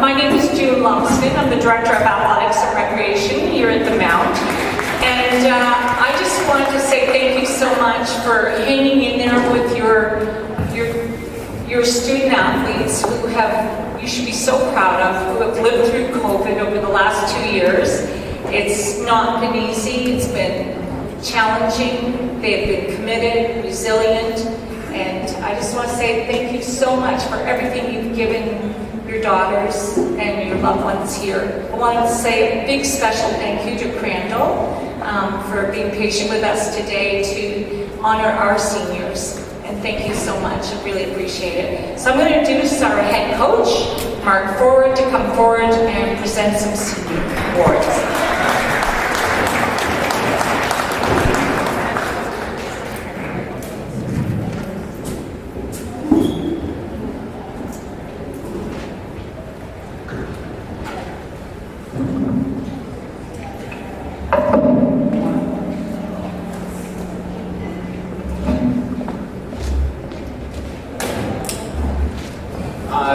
My name is June Lumsden. I'm the Director of Athletics and Recreation here at the Mount. And I just wanted to say thank you so much for hanging in there with your student athletes who you should be so proud of, who have lived through COVID over the last 2 years. It's not been easy, it's been challenging. They've been committed, resilient, and I just want to say thank you so much for everything you've given your daughters and your loved ones here. I want to say a big special thank you to Crandall for being patient with us today to honor our seniors. And thank you so much, I really appreciate it. So I'm going to introduce our head coach, Mark Forward, to come forward and present some senior awards.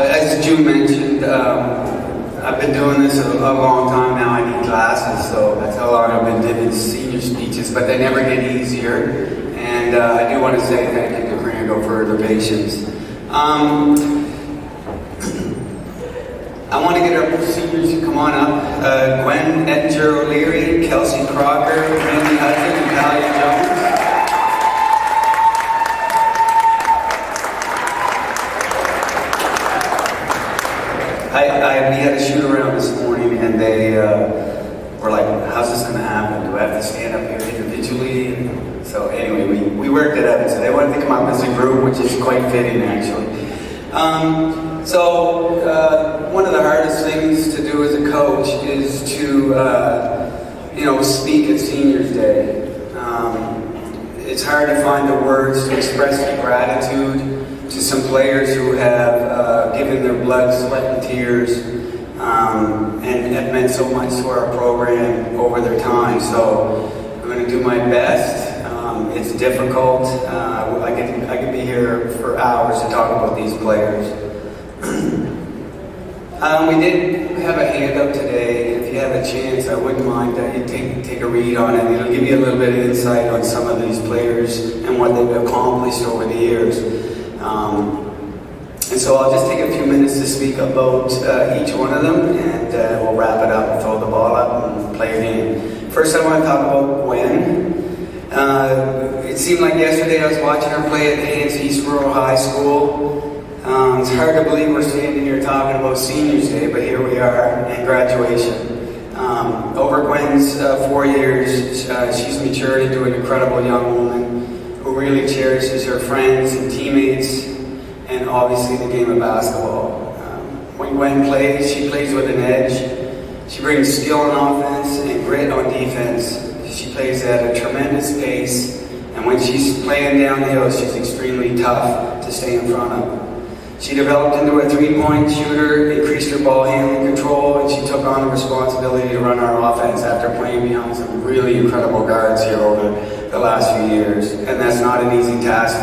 As June mentioned, I've been doing this a long time now. I need glasses, so that's how long I've been giving senior speeches, but they never get easier. And I do want to say thank you to Crandall for their patience. I want to get our seniors to come on up. Gwen Ettinger O'Leary, Kelsey Crocker, Randy Hudson, and Talia Jones. We had a shoot around this morning, and they were like, how's this going to happen? Do I have to stand up here individually? And so anyway, we worked it out. So they wanted to come up as a group, which is quite fitting, actually. One of the hardest things to do as a coach is to, speak at Seniors Day. It's hard to find the words to express the gratitude to some players who have given their blood, sweat, and tears, and have meant so much to our program over their time. So I'm going to do my best. It's difficult. I could be here for hours to talk about these players. We did have a handout today. If you have a chance, I wouldn't mind that you take a read on it. It'll give you a little bit of insight on some of these players and what they've accomplished over the years. And so I'll just take a few minutes to speak about each one of them, and we'll wrap it up, throw the ball up, and play a game. First, I want to talk about Gwen. It seemed like yesterday I was watching her play at Hants East Rural High School. It's hard to believe we're standing here talking about Seniors Day, but here we are, and graduation. Over Gwen's 4 years, she's matured into an incredible young woman who really cherishes her friends and teammates, and obviously the game of basketball. When Gwen plays, she plays with an edge. She brings skill on offense and grit on defense. She plays at a tremendous pace, and when she's playing downhill, she's extremely tough to stay in front of. She developed into a three-point shooter, increased her ball handling control, and she took on the responsibility to run our offense after playing behind some really incredible guards here over the last few years. And that's not an easy task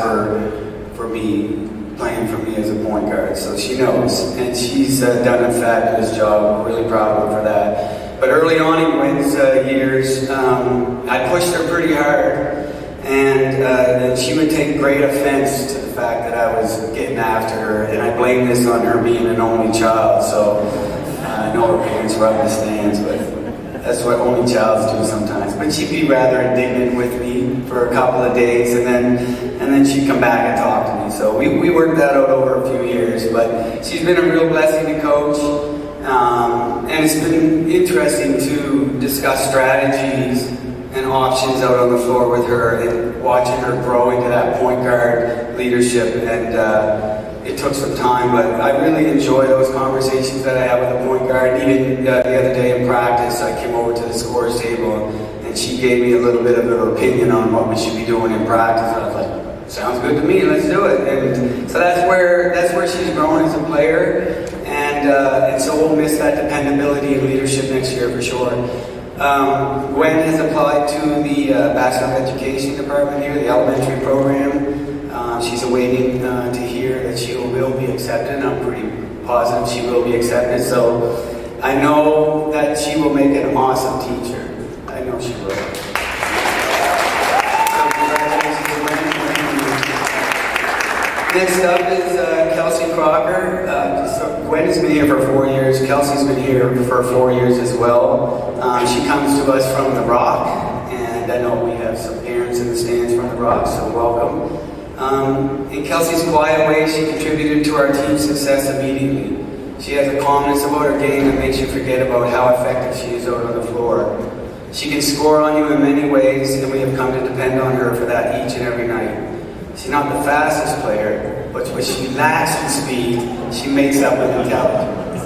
for me, playing for me as a point guard. So she knows, and she's done a fabulous job. We're really proud of her for that. But early on in Gwen's years, I pushed her pretty hard, and she would take great offense to the fact that I was getting after her, and I blame this on her being an only child. So I know her parents were up in the stands, but that's what only childs do sometimes. But she'd be rather indignant with me for a couple of days, and then she'd come back and talk to me. So we worked that out over a few years, but she's been a real blessing to coach. And it's been interesting to discuss strategies and options out on the floor with her, and watching her grow into that point guard leadership. And it took some time, but I really enjoy those conversations that I have with a point guard. Even the other day in practice, I came over to the scores table, and she gave me a little bit of her opinion on what we should be doing in practice. I was like, sounds good to me, let's do it. And so that's where she's grown as a player, and so we'll miss that dependability and leadership next year for sure. Gwen has applied to the Bachelor of Education department here, the elementary program. She's awaiting to hear that she will be accepted. I'm positive she will be accepted. So I know that she will make an awesome teacher. I know she will. So congratulations to Gwen. Next up is Kelsey Crocker. So Gwen has been here for 4 years. Kelsey's been here for 4 years as well. She comes to us from The Rock, and I know we have some parents in the stands from The Rock, so welcome. In Kelsey's quiet way, she contributed to our team's success immediately. She has a calmness about her game that makes you forget about how effective she is out on the floor. She can score on you in many ways, and we have come to depend on her for that each and every night. She's not the fastest player, but when she lacks in speed, she makes up with intelligence.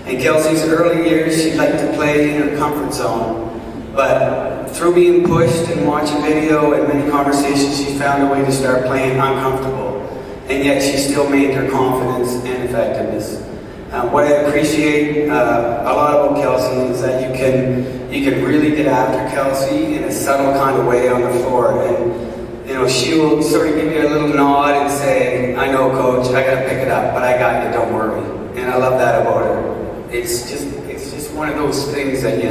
In Kelsey's early years, she liked to play in her comfort zone, but through being pushed and watching video and many conversations, she found a way to start playing uncomfortable, and yet she still maintained her confidence and effectiveness. What I appreciate a lot about Kelsey is that you can really get after Kelsey in a subtle kind of way on the floor, and she will sort of give you a little nod and say, "I know, coach, I gotta pick it up, but I got you, don't worry." And I love that about her. It's just one of those things that you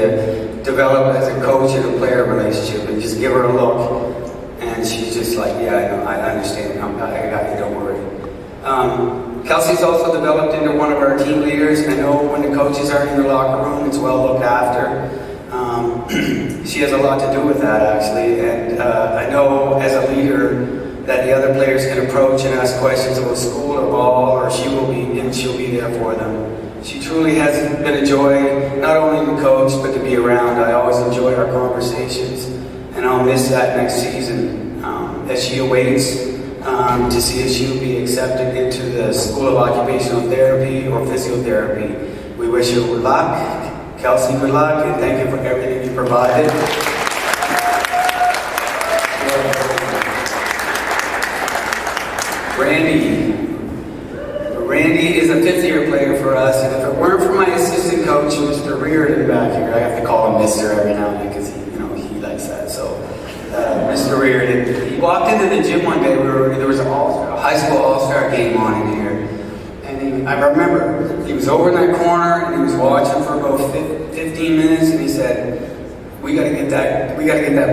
develop as a coach and a player relationship, and just give her a look, and she's just like, "Yeah, I know, I understand, I got you, don't worry." Kelsey's also developed into one of our team leaders. I know when the coaches are in the locker room, it's well looked after. She has a lot to do with that, actually, and I know as a leader that the other players can approach and ask questions about school or ball, or she'll be there for them. She truly has been a joy, not only to coach, but to be around. I always enjoy our conversations, and I'll miss that next season as she awaits to see if she'll be accepted into the School of Occupational Therapy or Physiotherapy. We wish her good luck. Kelsey, good luck, and thank you for everything you provided. Randy is a fifth-year player for us, and if it weren't for my assistant coach, Mr. Reardon back here, I have to call him Mr. every now and then because he likes that. So, Mr. Reardon, he walked into the gym one day. There was a high school all-star game on in here, and I remember he was over in that corner and he was watching for about 15 minutes, and he said, "We got to get that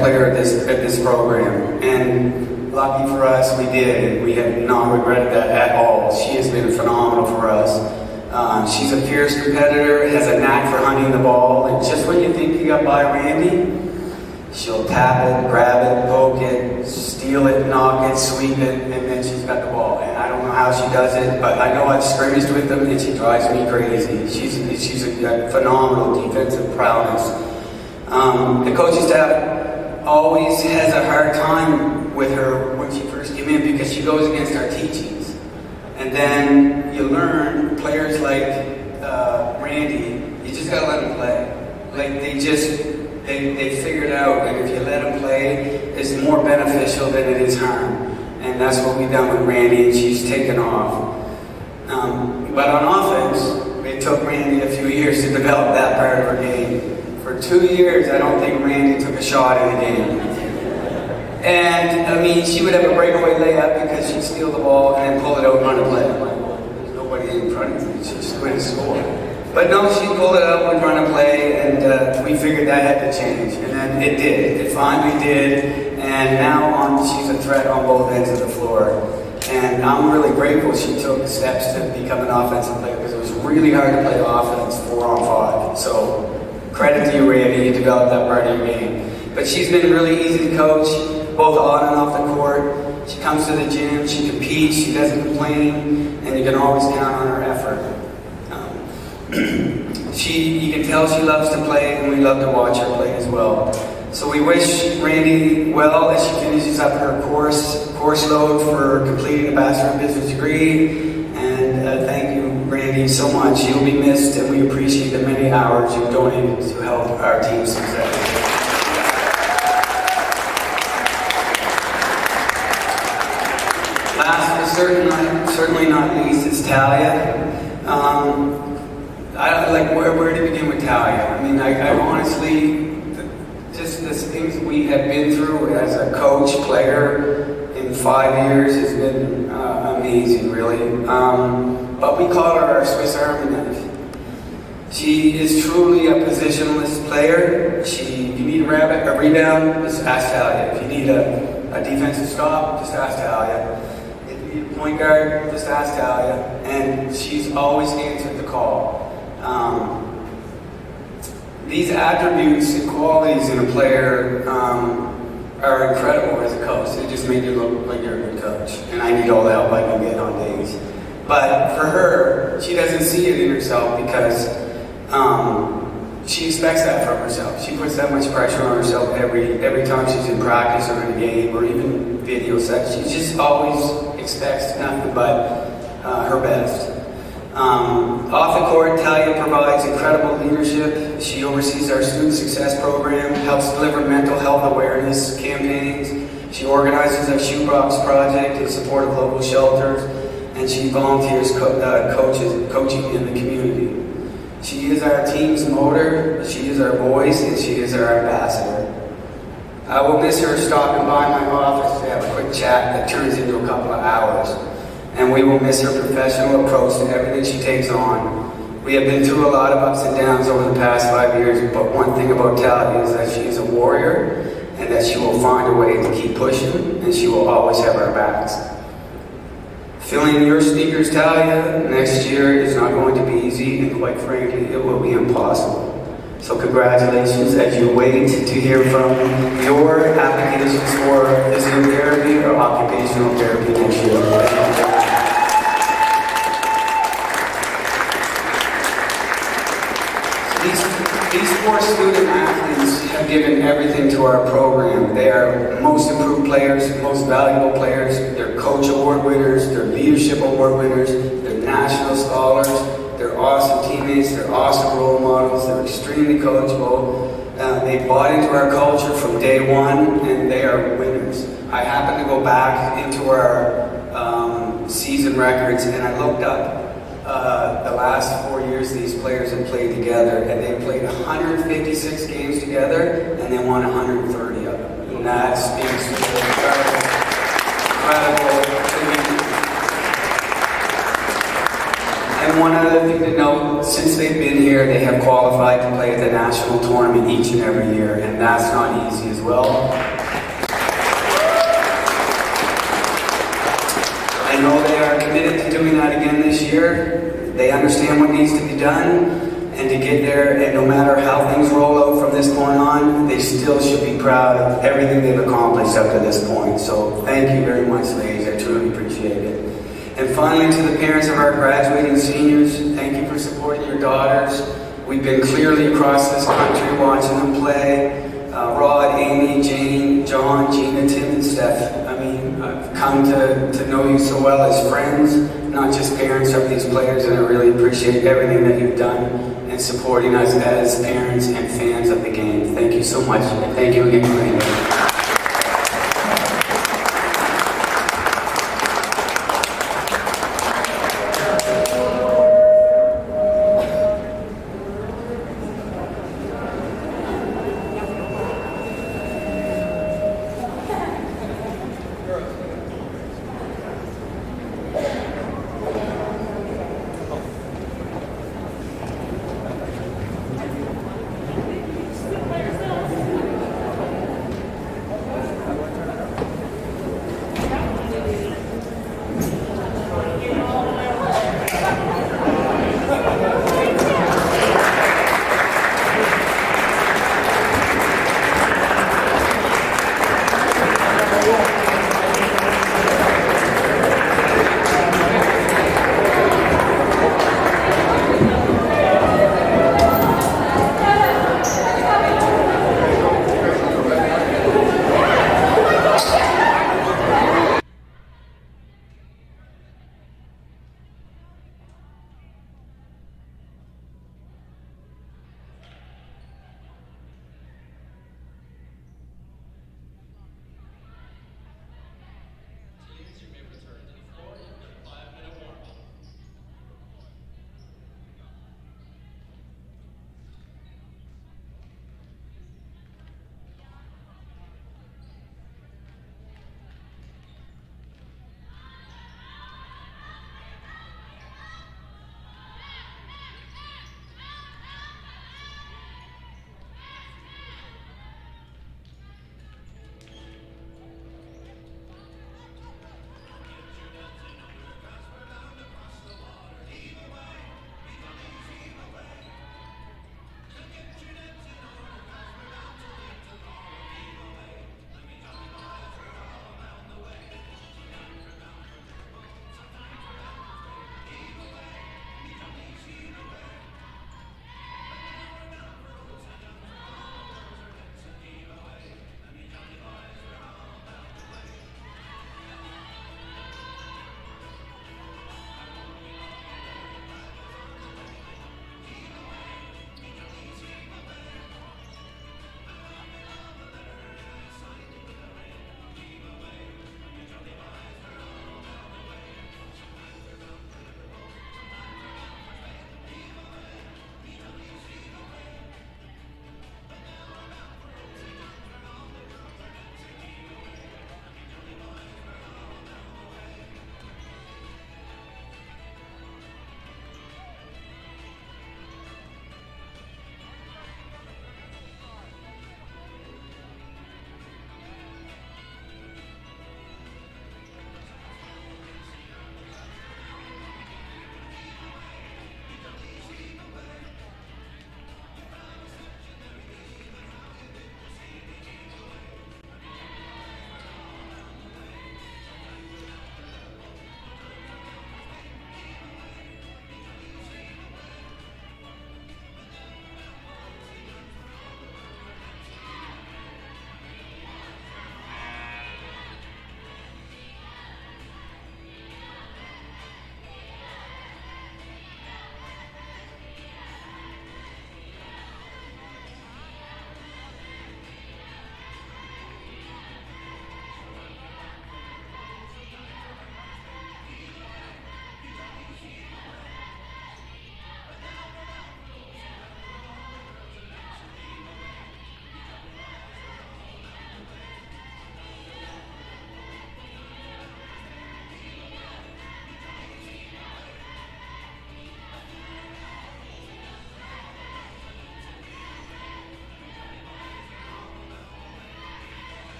player at this program." And lucky for us, we did, and we have not regretted that at all. She has been phenomenal for us. She's a fierce competitor, has a knack for hunting the ball, and just when you think you got by Randy, she'll tap it, grab it, poke it, steal it, knock it, sweep it, and then she's got the ball. And I don't know how she does it, but I know I've scrimmaged with them, and she drives me crazy. She's a phenomenal defensive prowess. The coaching staff always has a hard time with her when she first came in because she goes against our teachings. And then you learn players like Randy, you just gotta let them play. Like they figured out that if you let them play, it's more beneficial than it is harm. And that's what we've done with Randy, and she's taken off. But on offense, it took Randy a few years to develop that part of her game. For 2 years, I don't think Randy took a shot in the game. And, I mean, she would have a breakaway layup because she'd steal the ball and then pull it out and run a play. I'm like, well, there's nobody in front of me. She's just going to score. But no, she'd pull it out and run a play, and we figured that had to change. And then it did. It finally did. And now she's a threat on both ends of the floor. And I'm really grateful she took steps to become an offensive player because it was really hard to play offense 4-on-5. So, credit to you, Randy, you developed that part of your game. But she's been really easy to coach, both on and off the court. She comes to the gym, she competes, she doesn't complain, and you can always count on her effort. You can tell she loves to play, and we love to watch her play as well. So we wish Randy well as she finishes up her course load for completing a Bachelor of Business degree. And thank you, Randy, so much. You'll be missed, and we appreciate the many hours you've donated to help our team's success. Last but certainly not least is Talia. Where to begin with Talia? I mean, I honestly, just the things we have been through as a coach, player, in 5 years has been amazing, really. But we call her our Swiss Army knife. She is truly a positionless player. If you need a rebound, just ask Talia. If you need a defensive stop, just ask Talia. If you need a point guard, just ask Talia. And she's always answered the call. These attributes and qualities in a player are incredible as a coach. They just make you look like you're a good coach. And I need all the help I can get on days. But for her, she doesn't see it in herself because she expects that from herself. She puts that much pressure on herself every time she's in practice or in a game or even video sets. She just always expects nothing but her best. Off the court, Talia provides incredible leadership. She oversees our student success program, helps deliver mental health awareness campaigns. She organizes our shoebox project in support of local shelters, and she volunteers coaching in the community. She is our team's motor, she is our voice, and she is our ambassador. I will miss her stopping by my office to have a quick chat that turns into a couple of hours. And we will miss her professional approach to everything she takes on. We have been through a lot of ups and downs over the past 5 years, but one thing about Talia is that she is a warrior and that she will find a way to keep pushing, and she will always have our backs. Filling your speakers, Talia, next year is not going to be easy, and quite frankly, it will be impossible. So congratulations as you wait to hear from your applications for physiotherapy or occupational therapy next year. These 4 student athletes have given everything to our program. They are most improved players, most valuable players, they're coach award winners, they're leadership award winners, they're national scholars, they're awesome teammates, they're awesome role models, they're extremely coachable. They bought into our culture from day one, and they are winners. I happened to go back into our season records, and I looked up the last 4 years these players have played together, and they played 156 games together, and they won 130 of them. And that speaks to the incredible. And one other thing to note, since they've been here, they have qualified to play at the national tournament each and every year, and that's not easy as well. I know they are committed to doing that again this year. They understand what needs to be done, and to get there, and no matter how things roll out from this point on, they still should be proud of everything they've accomplished up to this point. So thank you very much, ladies. I truly appreciate it. And finally, to the parents of our graduating seniors, thank you for supporting your daughters. We've been clearly across this country watching them play. Rod, Amy, Jane, John, Gina, Tim, and Steph. I mean, I've come to know you so well as friends, not just parents of these players, and I really appreciate everything that you've done in supporting us as parents and fans of the game. Thank you so much, and thank you again, Crandall.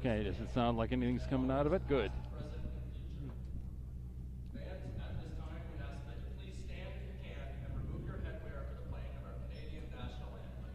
Okay, does it sound like anything's coming out of it? Good. Fans, at this time, we ask that you please stand if you can and remove your headwear for the playing of our Canadian national anthem.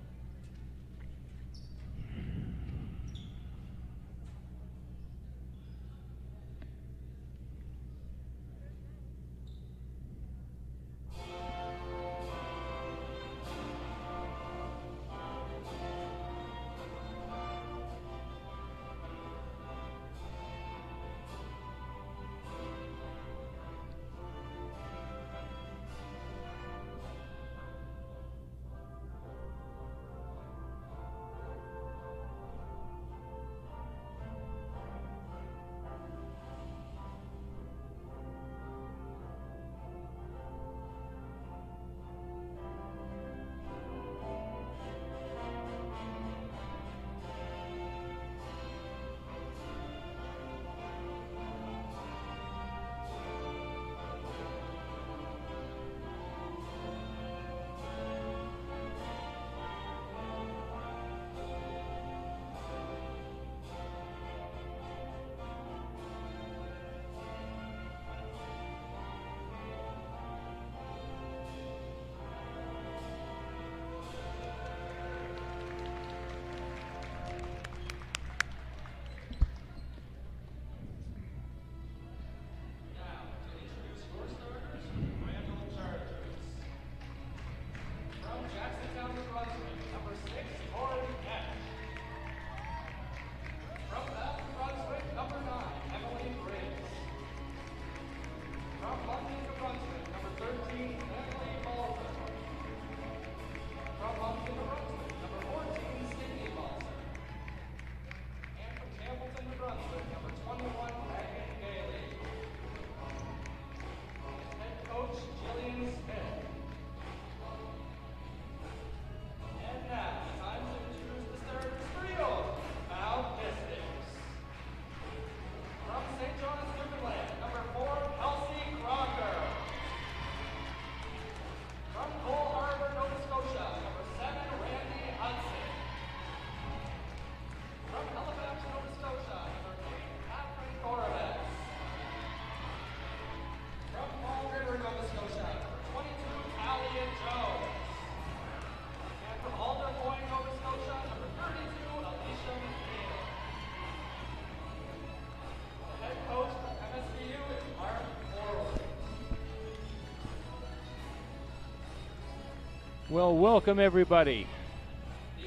Well, welcome everybody.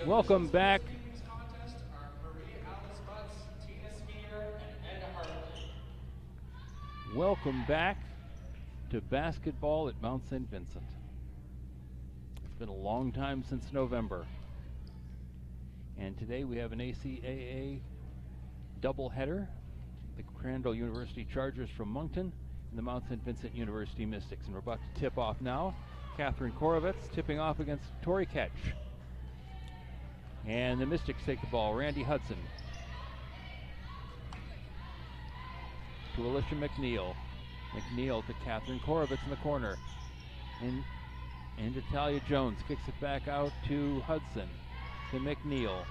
Welcome back. Welcome back to basketball at Mount St. Vincent. It's been a long time since November. And today we have an ACAA doubleheader. The Crandall University Chargers from Moncton and the Mount St. Vincent University Mystics. And we're about to tip off now. Catherine Korovets tipping off against Tori Ketch. And the Mystics take the ball. Randy Hudson to Alicia McNeil. McNeil to Catherine Korovets in the corner. And Natalia Jones kicks it back out to Hudson, to McNeil.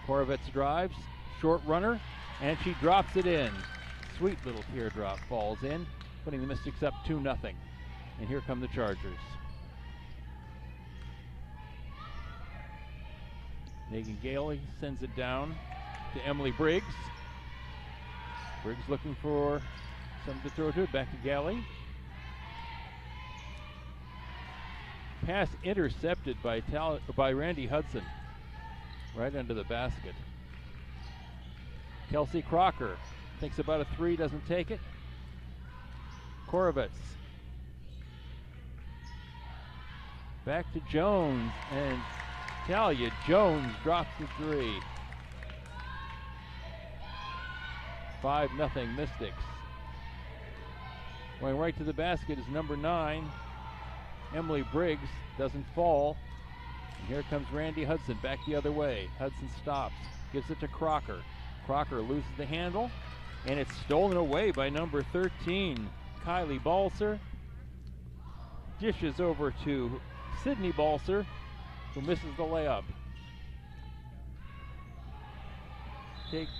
Korovets drives, short runner, and she drops it in. Sweet little teardrop falls in, putting the Mystics up 2-0. And here come the Chargers. Megan Gailey sends it down to Emily Briggs. Briggs looking for something to throw to it. Back to Gailey. Pass intercepted by Randy Hudson. Right under the basket. Kelsey Crocker thinks about a three, doesn't take it. Korovets. Back to Jones, and Talia Jones drops the three. 5-0 Mystics. Going right to the basket is number 9, Emily Briggs, doesn't fall. And here comes Randy Hudson back the other way. Hudson stops, gives it to Crocker. Crocker loses the handle, and it's stolen away by number 13, Kylie Balser. Dishes over to Sydney Balser, who misses the layup.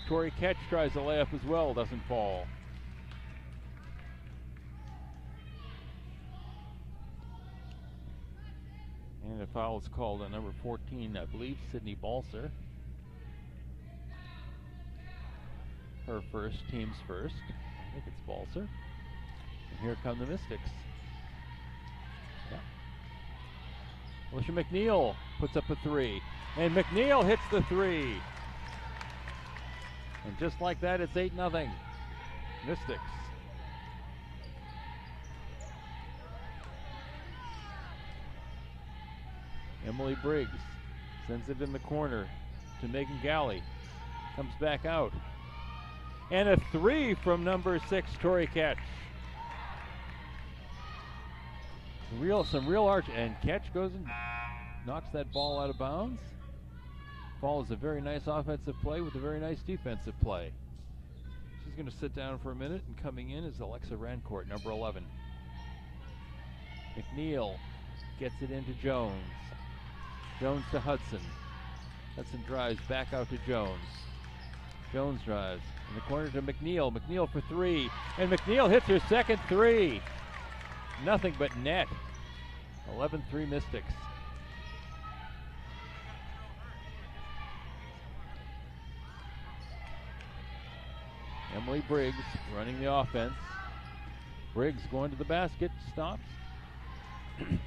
Tori Ketch tries a layup as well, doesn't fall. And a foul is called on number 14, I believe, Sydney Balser. Her first, team's first. I think it's Balser. And here come the Mystics. Yeah. Alicia McNeil puts up a three. And McNeil hits the three. And just like that, it's 8-0. Mystics. Emily Briggs sends it in the corner to Megan Galley. Comes back out. And a three from number 6, Tori Ketch. Some real arch, and Ketch goes and knocks that ball out of bounds. Follows a very nice offensive play with a very nice defensive play. She's going to sit down for a minute, and coming in is Alexa Rancourt, number 11. McNeil gets it into Jones. Jones to Hudson. Hudson drives back out to Jones. Jones drives in the corner to McNeil. McNeil for three, and McNeil hits her second three. Nothing but net. 11-3 Mystics. Emily Briggs running the offense. Briggs going to the basket, stops.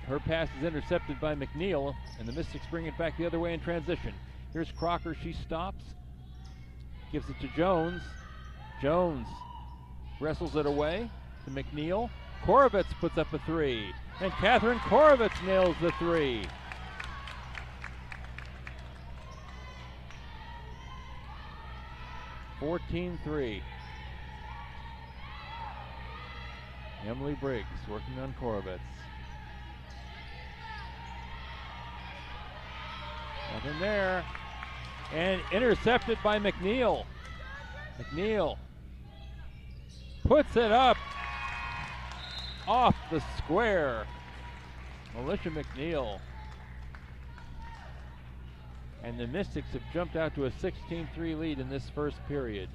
Her pass is intercepted by McNeil, and the Mystics bring it back the other way in transition. Here's Crocker, she stops. Gives it to Jones. Jones wrestles it away to McNeil. Korovitz puts up a three, and Catherine Korovitz nails the three. (14-3). Emily Briggs working on Korovitz. Nothing there. And intercepted by McNeil. McNeil puts it up off the square. Alicia McNeil. And the Mystics have jumped out to a 16-3 lead in this first period.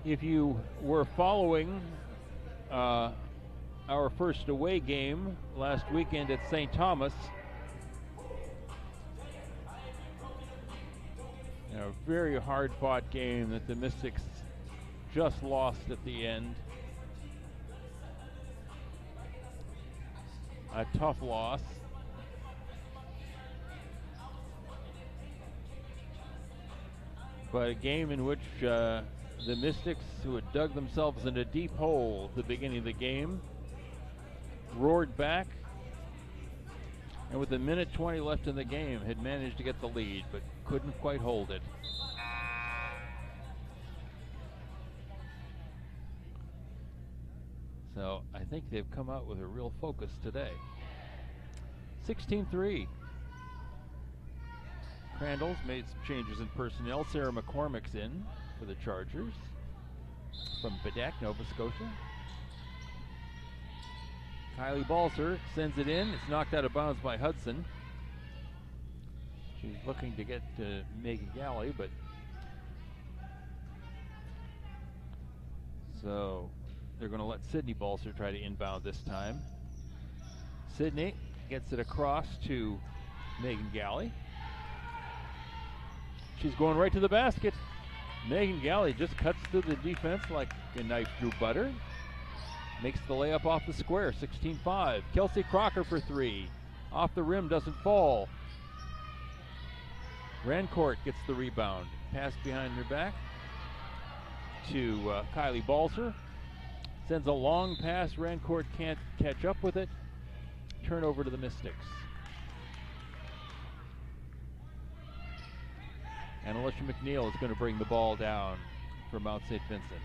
If you were following our first away game last weekend at St. Thomas, a very hard-fought game that the Mystics just lost at the end. A tough loss. But a game in which the Mystics, who had dug themselves in a deep hole at the beginning of the game, roared back, and with a minute 20 left in the game, had managed to get the lead, but couldn't quite hold it. So I think they've come out with a real focus today. 16-3. Crandall's made some changes in personnel. Sarah McCormick's in for the Chargers from Bedeck, Nova Scotia. Kylie Balser sends it in. It's knocked out of bounds by Hudson. She's looking to get to Megan Galley, but so they're going to let Sydney Balser try to inbound this time. Sydney gets it across to Megan Galley. She's going right to the basket. Megan Galley just cuts through the defense like a knife through butter. Makes the layup off the square, 16-5. Kelsey Crocker for three. Off the rim, doesn't fall. Rancourt gets the rebound. Pass behind her back to Kylie Balser. Sends a long pass. Rancourt can't catch up with it. Turnover to the Mystics. And Alicia McNeil is going to bring the ball down for Mount St. Vincent.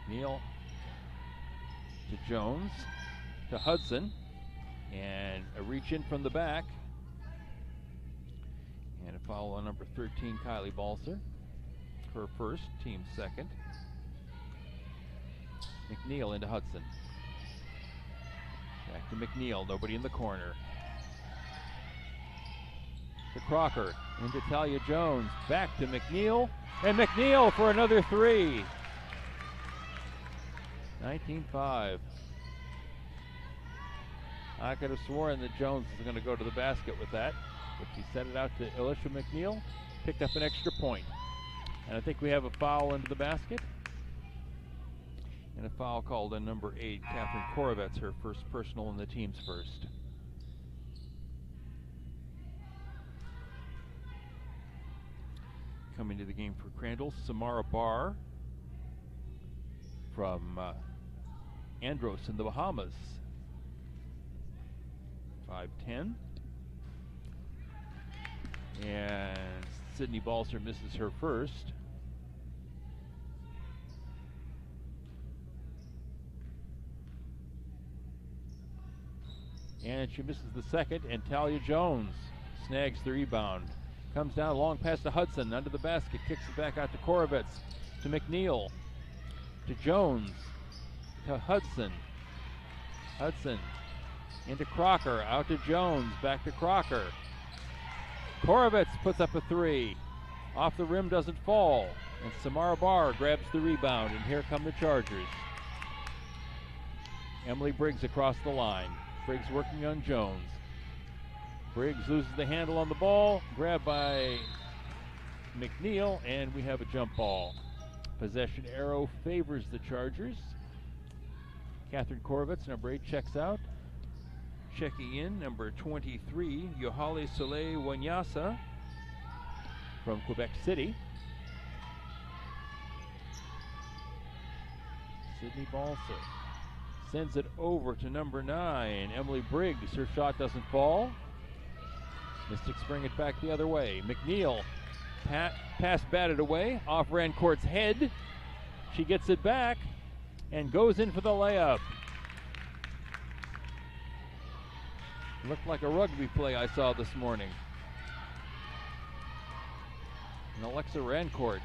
Neal to Jones, to Hudson, and a reach in from the back. Foul on number 13, Kylie Balser. Her first, team second. McNeil into Hudson. Back to McNeil, nobody in the corner. To Crocker, into Talia Jones, back to McNeil, and McNeil for another three. 19-5. I could have sworn that Jones was going to go to the basket with that, but she set it out to Alicia McNeil, picked up an extra point. And I think we have a foul into the basket. And a foul called on number 8, Catherine Korovets, her first personal and the team's first. Coming to the game for Crandall, Samara Barr from Andros in the Bahamas. 5'10". And Sydney Balser misses her first. And she misses the second, and Talia Jones snags the rebound. Comes down long pass to Hudson, under the basket, kicks it back out to Korovets, to McNeil, to Jones, to Hudson. Hudson into Crocker, out to Jones, back to Crocker. Korovets puts up a three. Off the rim, doesn't fall. And Samara Barr grabs the rebound, and here come the Chargers. Emily Briggs across the line. Briggs working on Jones. Briggs loses the handle on the ball, grabbed by McNeil, and we have a jump ball. Possession arrow favors the Chargers. Catherine Korovets, number 8, checks out. Checking in, number 23, Yohale Soleil Wanyasa from Quebec City. Sydney Balser sends it over to number 9, Emily Briggs. Her shot doesn't fall. Mystics bring it back the other way. McNeil, pass batted away, off Rancourt's head. She gets it back and goes in for the layup. Looked like a rugby play I saw this morning. And Alexa Rancourt,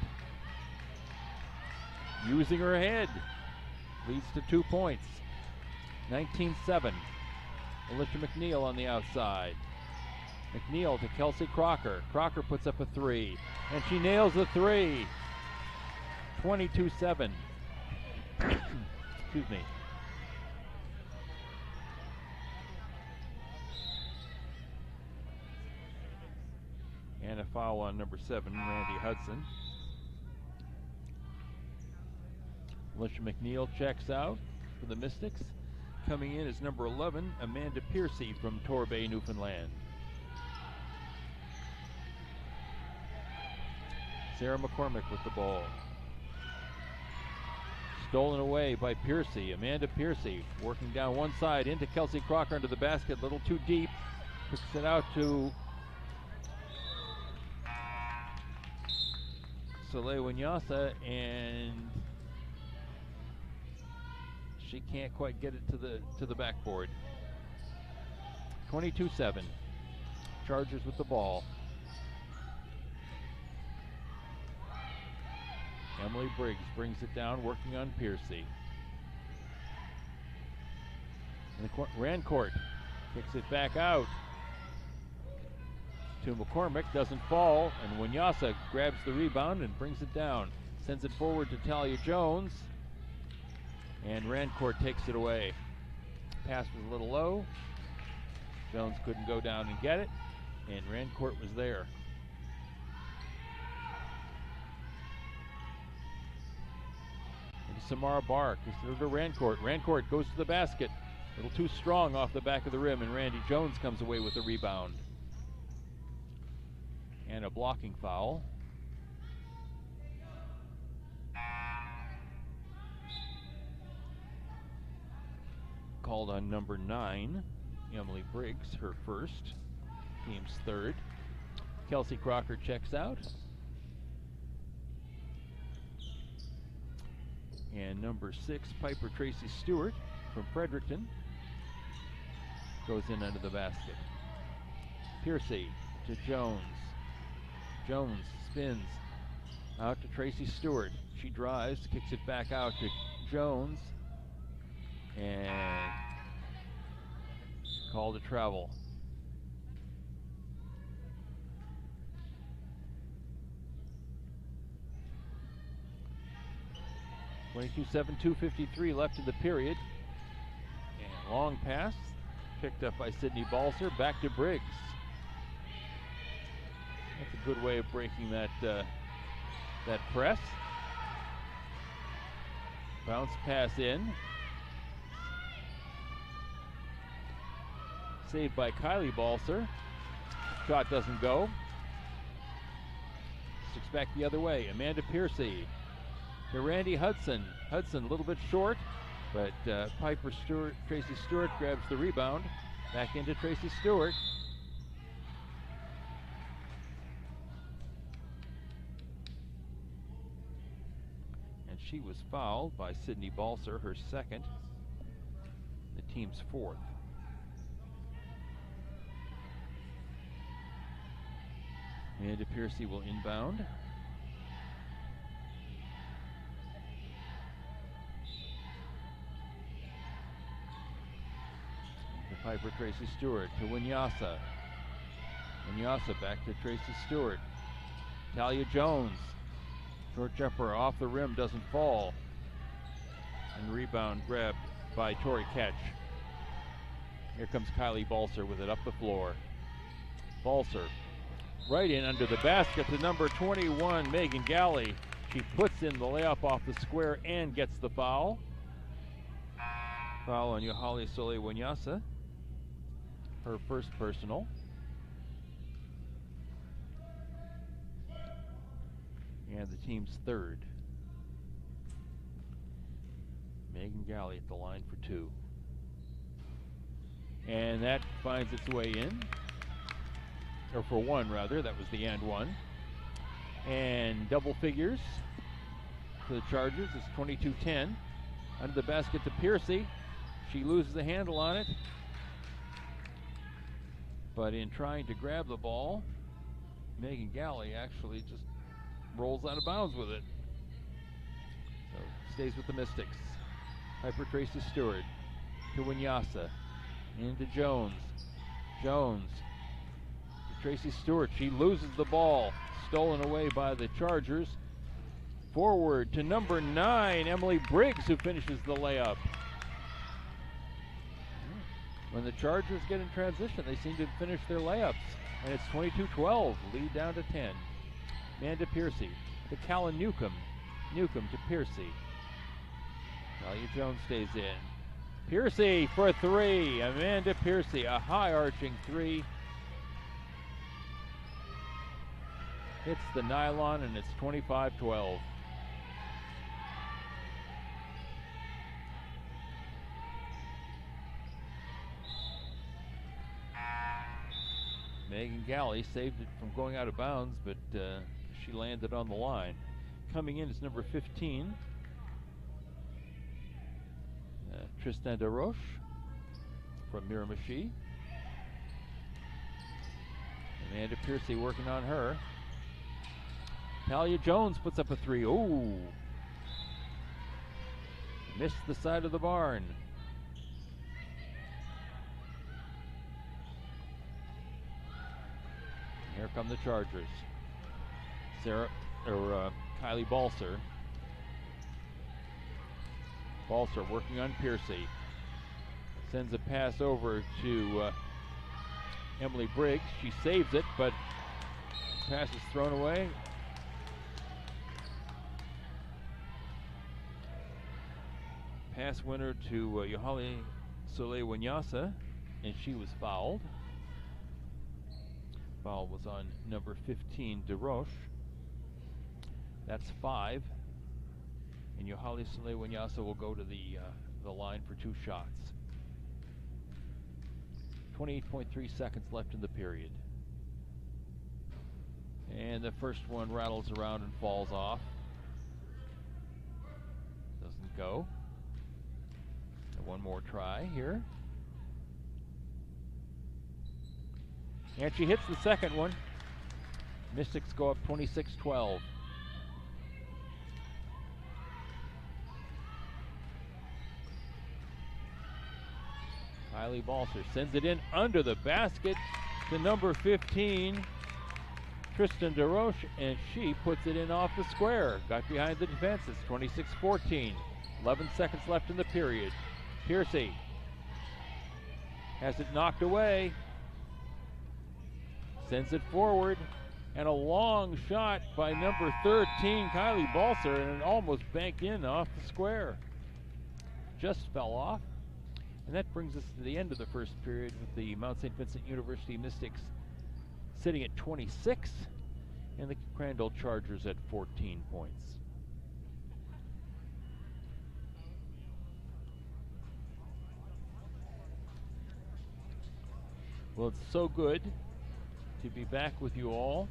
using her head, leads to 2 points. 19-7. Alicia McNeil on the outside. McNeil to Kelsey Crocker. Crocker puts up a three, and she nails the three. 22-7. Excuse me. And a foul on number 7, Randy Hudson. Alicia McNeil checks out for the Mystics. Coming in is number 11, Amanda Piercy from Torbay, Newfoundland. Sarah McCormick with the ball. Stolen away by Piercy. Amanda Piercy working down one side into Kelsey Crocker into the basket, a little too deep. Kicks it out to Soleil Wanyasa, and she can't quite get it to the backboard. 22-7. Chargers with the ball. Emily Briggs brings it down, working on Piercy. And Rancourt kicks it back out to McCormick, doesn't fall, and Wanyasa grabs the rebound and brings it down. Sends it forward to Talia Jones, and Rancourt takes it away. Pass was a little low. Jones couldn't go down and get it, and Rancourt was there. Samara Barr considered to Rancourt. Rancourt goes to the basket. A little too strong off the back of the rim, and Randy Jones comes away with the rebound. And a blocking foul. Called on number 9, Emily Briggs, her first, team's third. Kelsey Crocker checks out. And number 6, Piper Tracy Stewart from Fredericton, goes in under the basket. Piercy to Jones. Jones spins out to Tracy Stewart. She drives, kicks it back out to Jones, and call to travel. .22.7, 2:53 left in the period. And long pass, picked up by Sydney Balser, back to Briggs. That's a good way of breaking that press. Bounce pass in. Saved by Kylie Balser. Shot doesn't go. Sticks back the other way. Amanda Piercy to Randy Hudson. Hudson a little bit short, but Tracy Stewart grabs the rebound. Back into Tracy Stewart. And she was fouled by Sydney Balser, her second, the team's fourth. Amanda Piercy will inbound. Piper Tracy Stewart to Winyasa. Winyasa back to Tracy Stewart. Talia Jones. Short jumper off the rim, doesn't fall. And rebound grabbed by Tori Ketch. Here comes Kylie Balser with it up the floor. Balser right in under the basket to number 21, Megan Galley. She puts in the layup off the square and gets the foul. Foul on Yohali Soleil Winyasa. Her first personal. And the team's third. Megan Galley at the line for two. And that finds its way in. Or for one, rather. That was the and one. And double figures for the Chargers. It's 22-10. Under the basket to Piercy. She loses the handle on it. But in trying to grab the ball, Megan Galley actually just rolls out of bounds with it. So stays with the Mystics. Piper Tracy Stewart to Winyasa. Into Jones. Jones to Tracy Stewart. She loses the ball. Stolen away by the Chargers. Forward to number 9, Emily Briggs, who finishes the layup. When the Chargers get in transition, they seem to finish their layups. And it's 22-12, lead down to 10. Amanda Piercy to Callan Newcomb. Newcomb to Piercy. Talia Jones stays in. Piercy for three. Amanda Piercy, a high arching three. Hits the nylon, and it's 25-12. Megan Galley saved it from going out of bounds, but she landed on the line. Coming in is number 15, Tristan DeRoche from Miramichi. Amanda Piercy working on her. Talia Jones puts up a three. Ooh! Missed the side of the barn. Here come the Chargers. Kylie Balser. Balser working on Piercy. Sends a pass over to Emily Briggs. She saves it, but pass is thrown away. Pass winner to Yohali Soleil Winyasa, and she was fouled. Foul was on number 15, DeRoche. That's 5. And Yohali Soleil Winyasa will go to the line for 2 shots. 28.3 seconds left in the period. And the first one rattles around and falls off. Doesn't go. And one more try here. And she hits the second one. Mystics go up 26-12. Kylie Balser sends it in under the basket to number 15, Tristan DeRoche, and she puts it in off the square. Got behind the defense. It's 26-14. 11 seconds left in the period. Piercy has it knocked away. Sends it forward. And a long shot by number 13, Kylie Balser, and it almost banked in off the square. Just fell off. And that brings us to the end of the first period with the Mount St. Vincent University Mystics sitting at 26 and the Crandall Chargers at 14 points. Well, it's so good to be back with you all.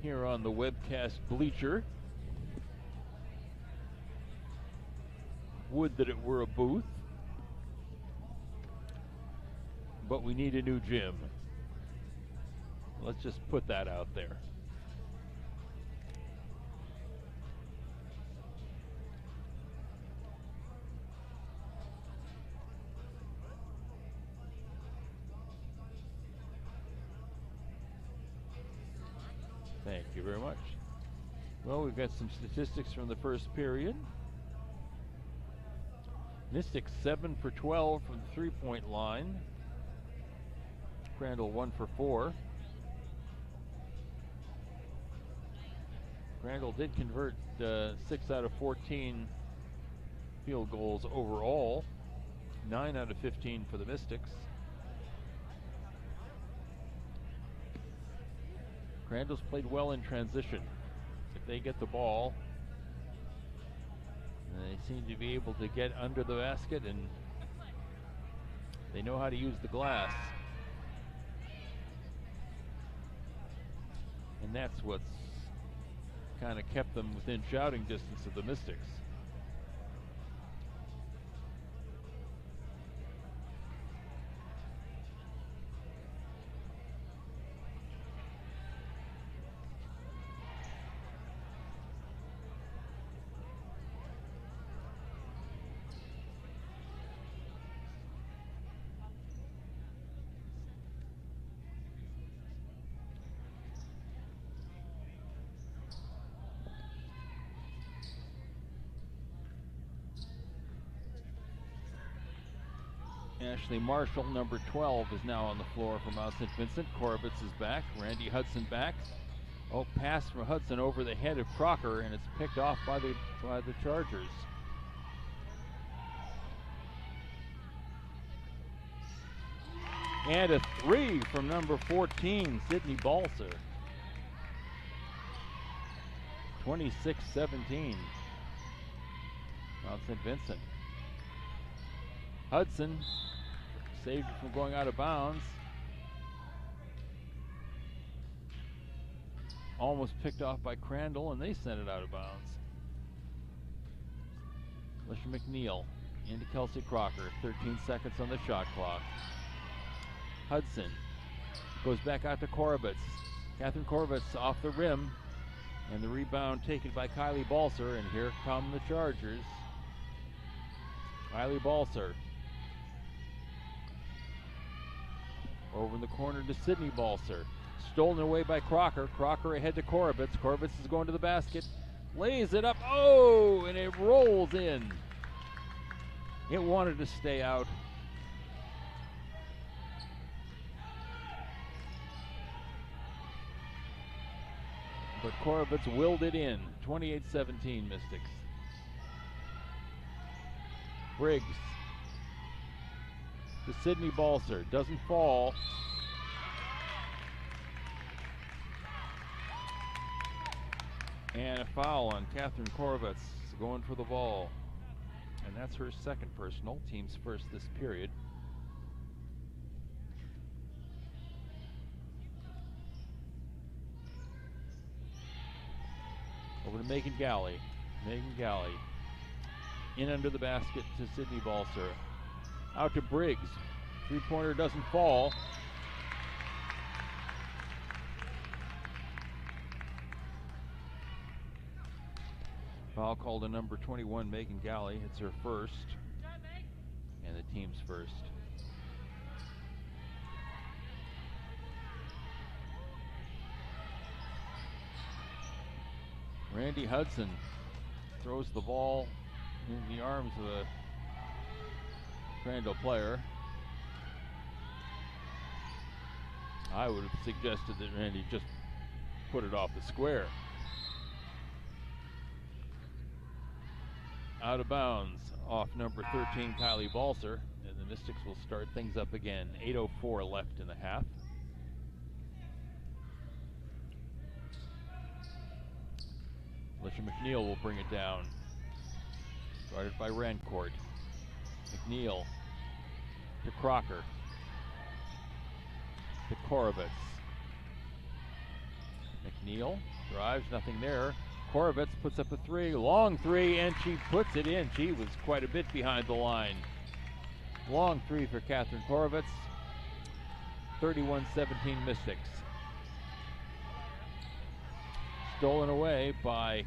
Here on the webcast bleacher. Would that it were a booth, but we need a new gym. Let's just put that out there. Thank you very much. Well, we've got some statistics from the first period. Mystics 7 for 12 from the three-point line. Crandall 1 for 4. Crandall did convert 6 out of 14 field goals overall. 9 out of 15 for the Mystics. Crandall's played well in transition. If they get the ball, they seem to be able to get under the basket, and they know how to use the glass. And that's what's kind of kept them within shouting distance of the Mystics. Ashley Marshall, number 12, is now on the floor for Mount St. Vincent. Korovitz is back. Randy Hudson back. Oh, pass from Hudson over the head of Crocker, and it's picked off by the Chargers. And a three from number 14, Sydney Balser. 26-17. Mount St. Vincent. Hudson saved it from going out of bounds. Almost picked off by Crandall, and they sent it out of bounds. Alicia McNeil into Kelsey Crocker. 13 seconds on the shot clock. Hudson goes back out to Korovitz. Catherine Korovitz off the rim, and the rebound taken by Kylie Balser, and here come the Chargers. Kylie Balser over in the corner to Sydney Balser. Stolen away by Crocker. Crocker ahead to Korovitz. Korovitz is going to the basket. Lays it up. Oh, and it rolls in. It wanted to stay out. But Korovitz willed it in. 28-17 Mystics. Briggs to Sydney Balser. Doesn't fall. And a foul on Catherine Korovitz going for the ball. And that's her second personal. Team's first this period. Over to Megan Galley. Megan Galley in under the basket to Sydney Balser. Out to Briggs. Three-pointer doesn't fall. Foul called to number 21, Megan Galley. It's her first. And the team's first. Randy Hudson throws the ball in the arms of a Crandall player. I would have suggested that Randy just put it off the square. Out of bounds off number 13, Kylie Balser, and the Mystics will start things up again. 8:04 left in the half. Alicia McNeil will bring it down. Guarded by Rancourt. McNeil to Crocker. To Korovitz. McNeil drives, nothing there. Korovitz puts up a three, long three, and she puts it in. She was quite a bit behind the line. Long three for Catherine Korovitz. 31-17 Mystics. Stolen away by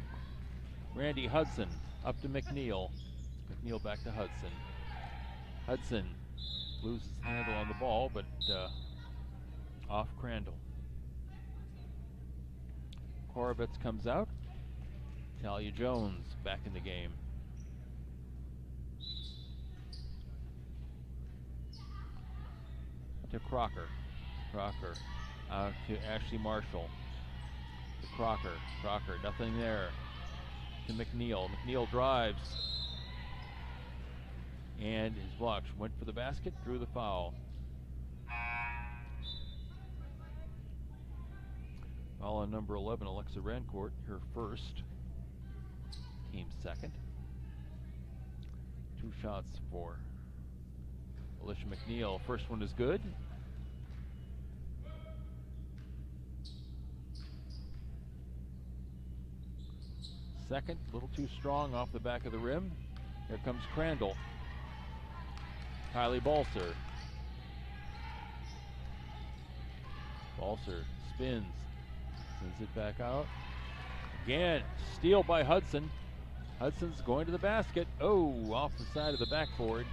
Randy Hudson. Up to McNeil. McNeil back to Hudson. Hudson loses handle on the ball, but off Crandall. Korovitz comes out. Talia Jones back in the game. To Crocker. Crocker out to Ashley Marshall. To Crocker. Crocker, nothing there. To McNeil. McNeil drives. And his blocks. Went for the basket, drew the foul. Foul on number 11, Alexa Rancourt, her first. Team second. 2 shots for Alicia McNeil. First one is good. Second, a little too strong off the back of the rim. Here comes Crandall. Kylie Balser. Balser spins. Sends it back out. Again, steal by Hudson. Hudson's going to the basket. Oh, off the side of the backboard.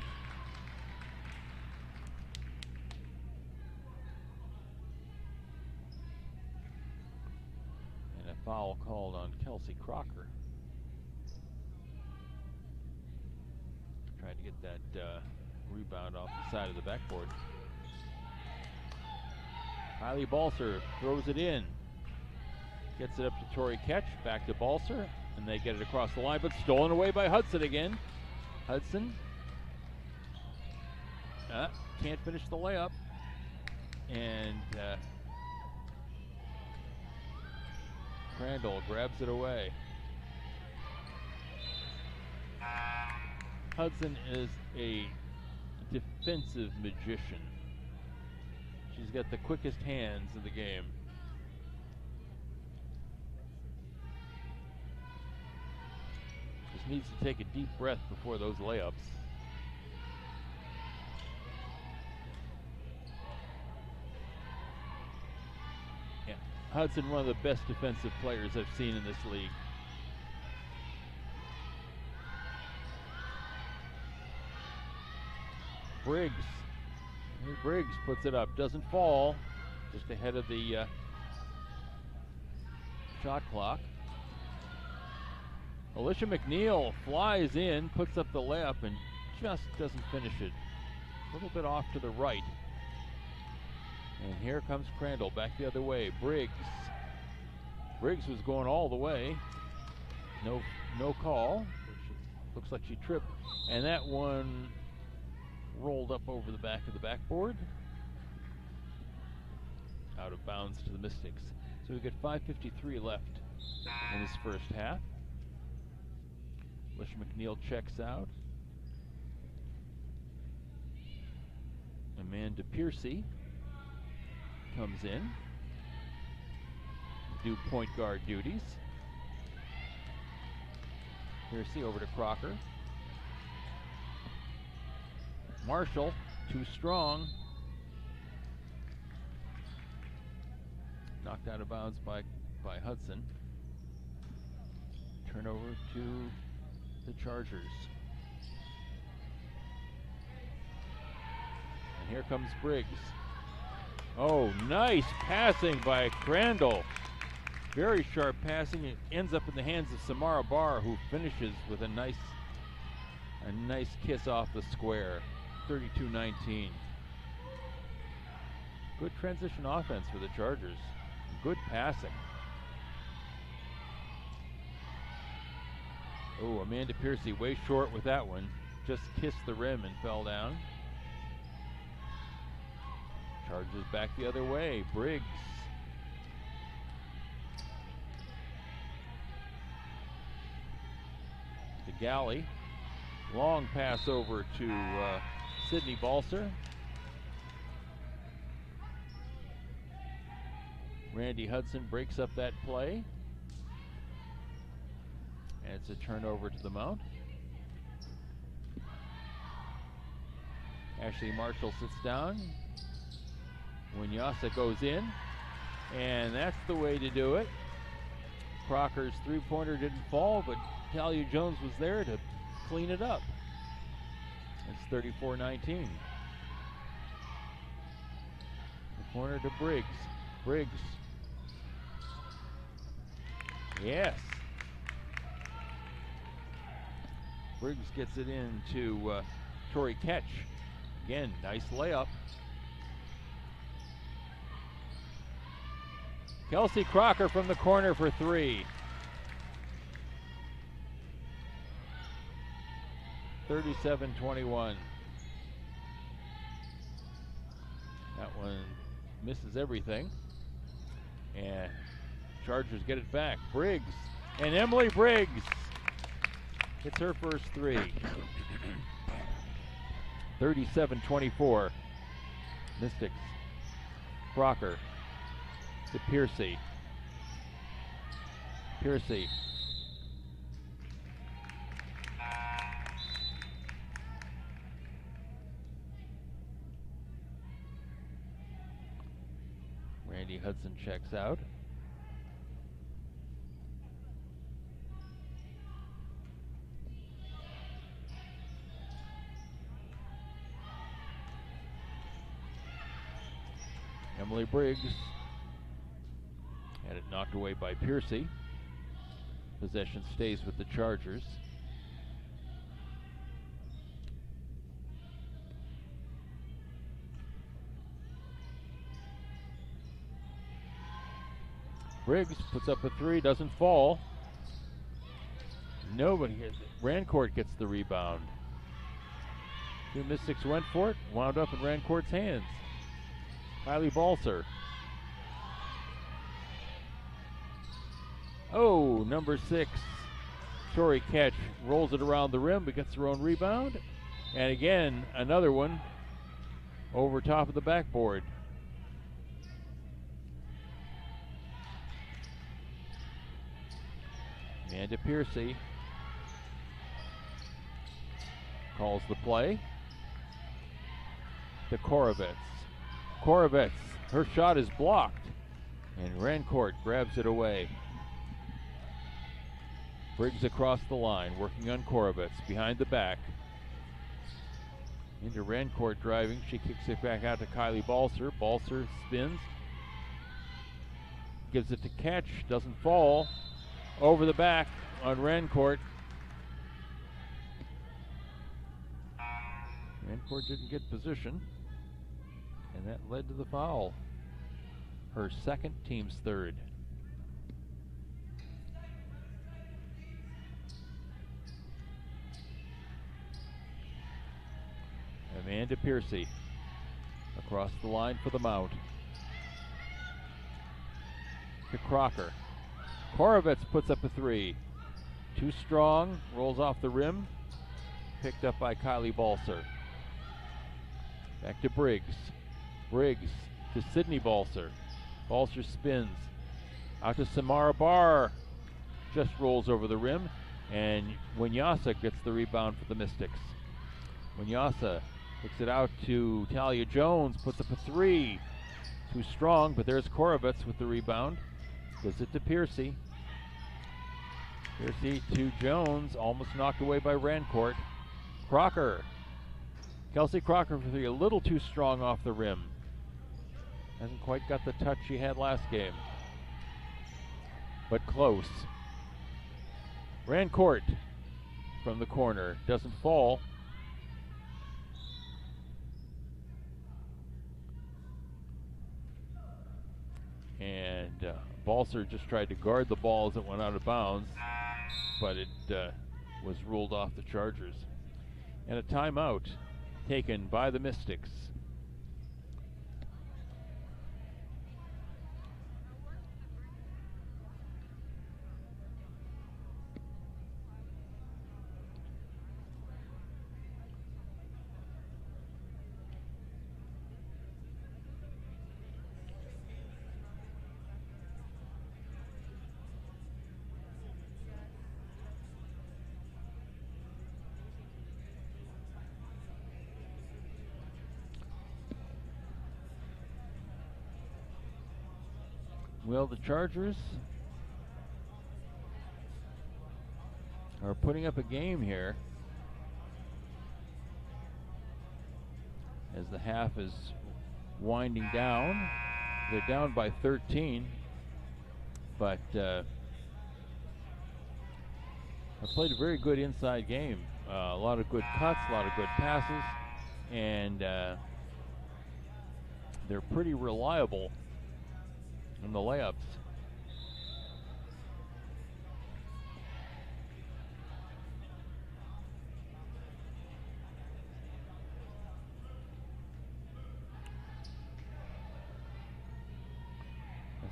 And a foul called on Kelsey Crocker. Tried to get that rebound off the side of the backboard. Kylie Balser throws it in. Gets it up to Tori Ketch, back to Balser, and they get it across the line, but stolen away by Hudson again. Hudson can't finish the layup, and Crandall grabs it away. Hudson is a defensive magician. She's got the quickest hands in the game. Just needs to take a deep breath before those layups. Yeah, Hudson, one of the best defensive players I've seen in this league. Briggs puts it up, doesn't fall, just ahead of the shot clock. Alicia McNeil flies in, puts up the layup, and just doesn't finish it. A little bit off to the right. And here comes Crandall back the other way. Briggs was going all the way. No call. Looks like she tripped. And that one rolled up over the back of the backboard. Out of bounds to the Mystics. So we've got 5:53 left in this first half. Alicia McNeil checks out. Amanda Piercy comes in to do point guard duties. Piercy over to Crocker. Marshall, too strong. Knocked out of bounds by Hudson. Turnover to the Chargers. And here comes Briggs. Oh, nice passing by Crandall. Very sharp passing. It ends up in the hands of Samara Barr, who finishes with a nice kiss off the square. 32-19. Good transition offense for the Chargers. Good passing. Oh, Amanda Piercy way short with that one. Just kissed the rim and fell down. Chargers back the other way. Briggs. To Galley. Long pass over to Sydney Balser. Randy Hudson breaks up that play. And it's a turnover to the Mount. Ashley Marshall sits down. Winyasa goes in. And that's the way to do it. Crocker's three-pointer didn't fall, but Talia Jones was there to clean it up. It's 34-19. The corner to Briggs. Briggs. Yes. Briggs gets it into Tori Ketch. Again, nice layup. Kelsey Crocker from the corner for three. 37-21. That one misses everything. And Chargers get it back. Briggs. And Emily Briggs hits her first three. 37-24. Mystics. Crocker to Piercy. Piercy. Randy Hudson checks out. Emily Briggs had it knocked away by Piercy. Possession stays with the Chargers. Briggs puts up a three, doesn't fall. Nobody hits it. Rancourt gets the rebound. Two Mystics went for it, wound up in Rancourt's hands. Kylie Balser. Oh, number 6, Tori Ketch rolls it around the rim but gets her own rebound. And again, another one over top of the backboard. Amanda Piercy calls the play to Korovets. Korovets, her shot is blocked, and Rancourt grabs it away. Briggs across the line, working on Korovets, behind the back. Into Rancourt driving, she kicks it back out to Kylie Balser. Balser spins, gives it to Ketch, doesn't fall. Over the back on Rancourt. Rancourt didn't get position, and that led to the foul. Her second, team's third. Amanda Piercy across the line for the Mount. To Crocker. Korovets puts up a three. Too strong, rolls off the rim. Picked up by Kylie Balser. Back to Briggs. Briggs to Sydney Balser. Balser spins. Out to Samara Barr. Just rolls over the rim. And Winyasa gets the rebound for the Mystics. Winyasa Kicks it out to Talia Jones, puts up a three. Too strong, but there's Korovitz with the rebound. Gives it to Piercy. Piercy to Jones, almost knocked away by Rancourt. Crocker. Kelsey Crocker for three, a little too strong off the rim. Hasn't quite got the touch she had last game, but close. Rancourt from the corner, doesn't fall. And Balser just tried to guard the ball as it went out of bounds, but it was ruled off the Chargers. And a timeout taken by the Mystics. Well, the Chargers are putting up a game here as the half is winding down. They're down by 13, but I played a very good inside game. A lot of good cuts, a lot of good passes, and they're pretty reliable in the layups.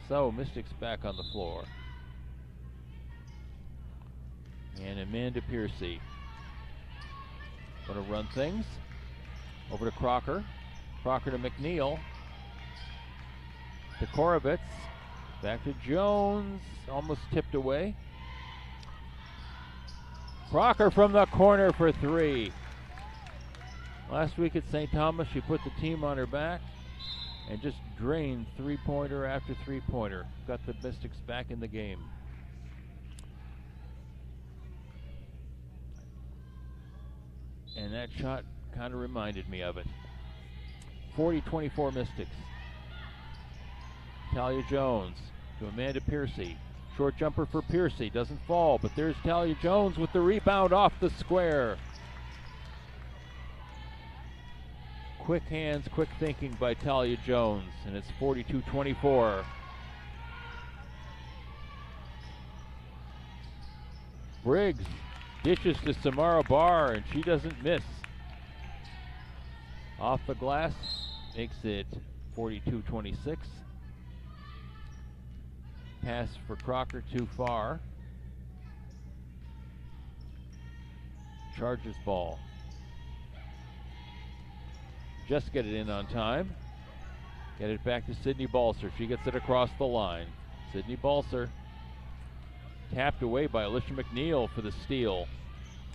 So Mystics back on the floor. And Amanda Piercy going to run things. Over to Crocker. Crocker to McNeil. To Korovitz. Back to Jones. Almost tipped away. Crocker from the corner for three. Last week at St. Thomas, she put the team on her back and just drained three-pointer after three-pointer. Got the Mystics back in the game. And that shot kind of reminded me of it. 40-24 Mystics. Talia Jones to Amanda Piercy. Short jumper for Piercy, doesn't fall, but there's Talia Jones with the rebound off the square. Quick hands, quick thinking by Talia Jones, and it's 42-24. Briggs dishes to Samara Barr, and she doesn't miss. Off the glass, makes it 42-26. Pass for Crocker too far. Chargers ball. Just get it in on time. Get it back to Sydney Balser. She gets it across the line. Sydney Balser tapped away by Alicia McNeil for the steal.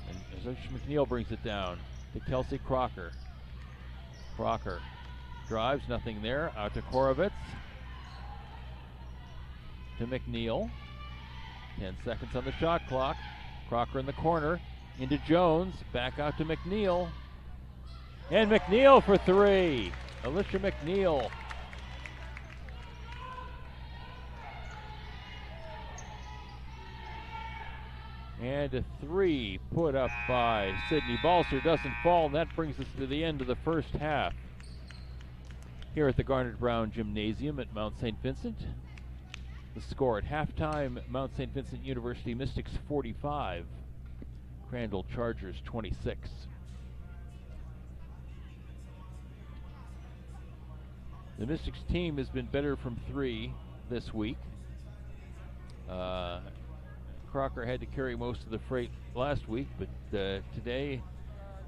And Alicia McNeil brings it down to Kelsey Crocker. Crocker drives, nothing there. Out to Korovitz. To McNeil. 10 seconds on the shot clock. Crocker in the corner. Into Jones. Back out to McNeil. And McNeil for three. Alicia McNeil. And a three put up by Sydney Balser doesn't fall, and that brings us to the end of the first half here at the Garnet Brown Gymnasium at Mount St. Vincent. The score at halftime, Mount St. Vincent University Mystics 45, Crandall Chargers 26. The Mystics team has been better from three this week. Crocker had to carry most of the freight last week, but today,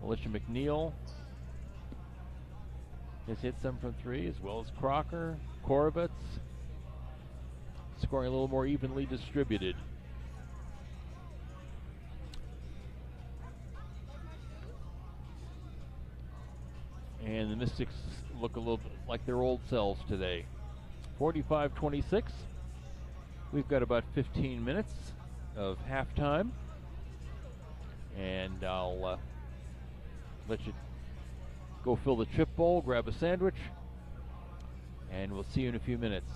Alicia McNeil has hit some from three, as well as Crocker. Korovitz scoring a little more evenly distributed. and the Mystics look a little bit like their old selves today. 45-26. We've got about 15 minutes of halftime, and I'll let you go fill the chip bowl, grab a sandwich, and we'll see you in a few minutes.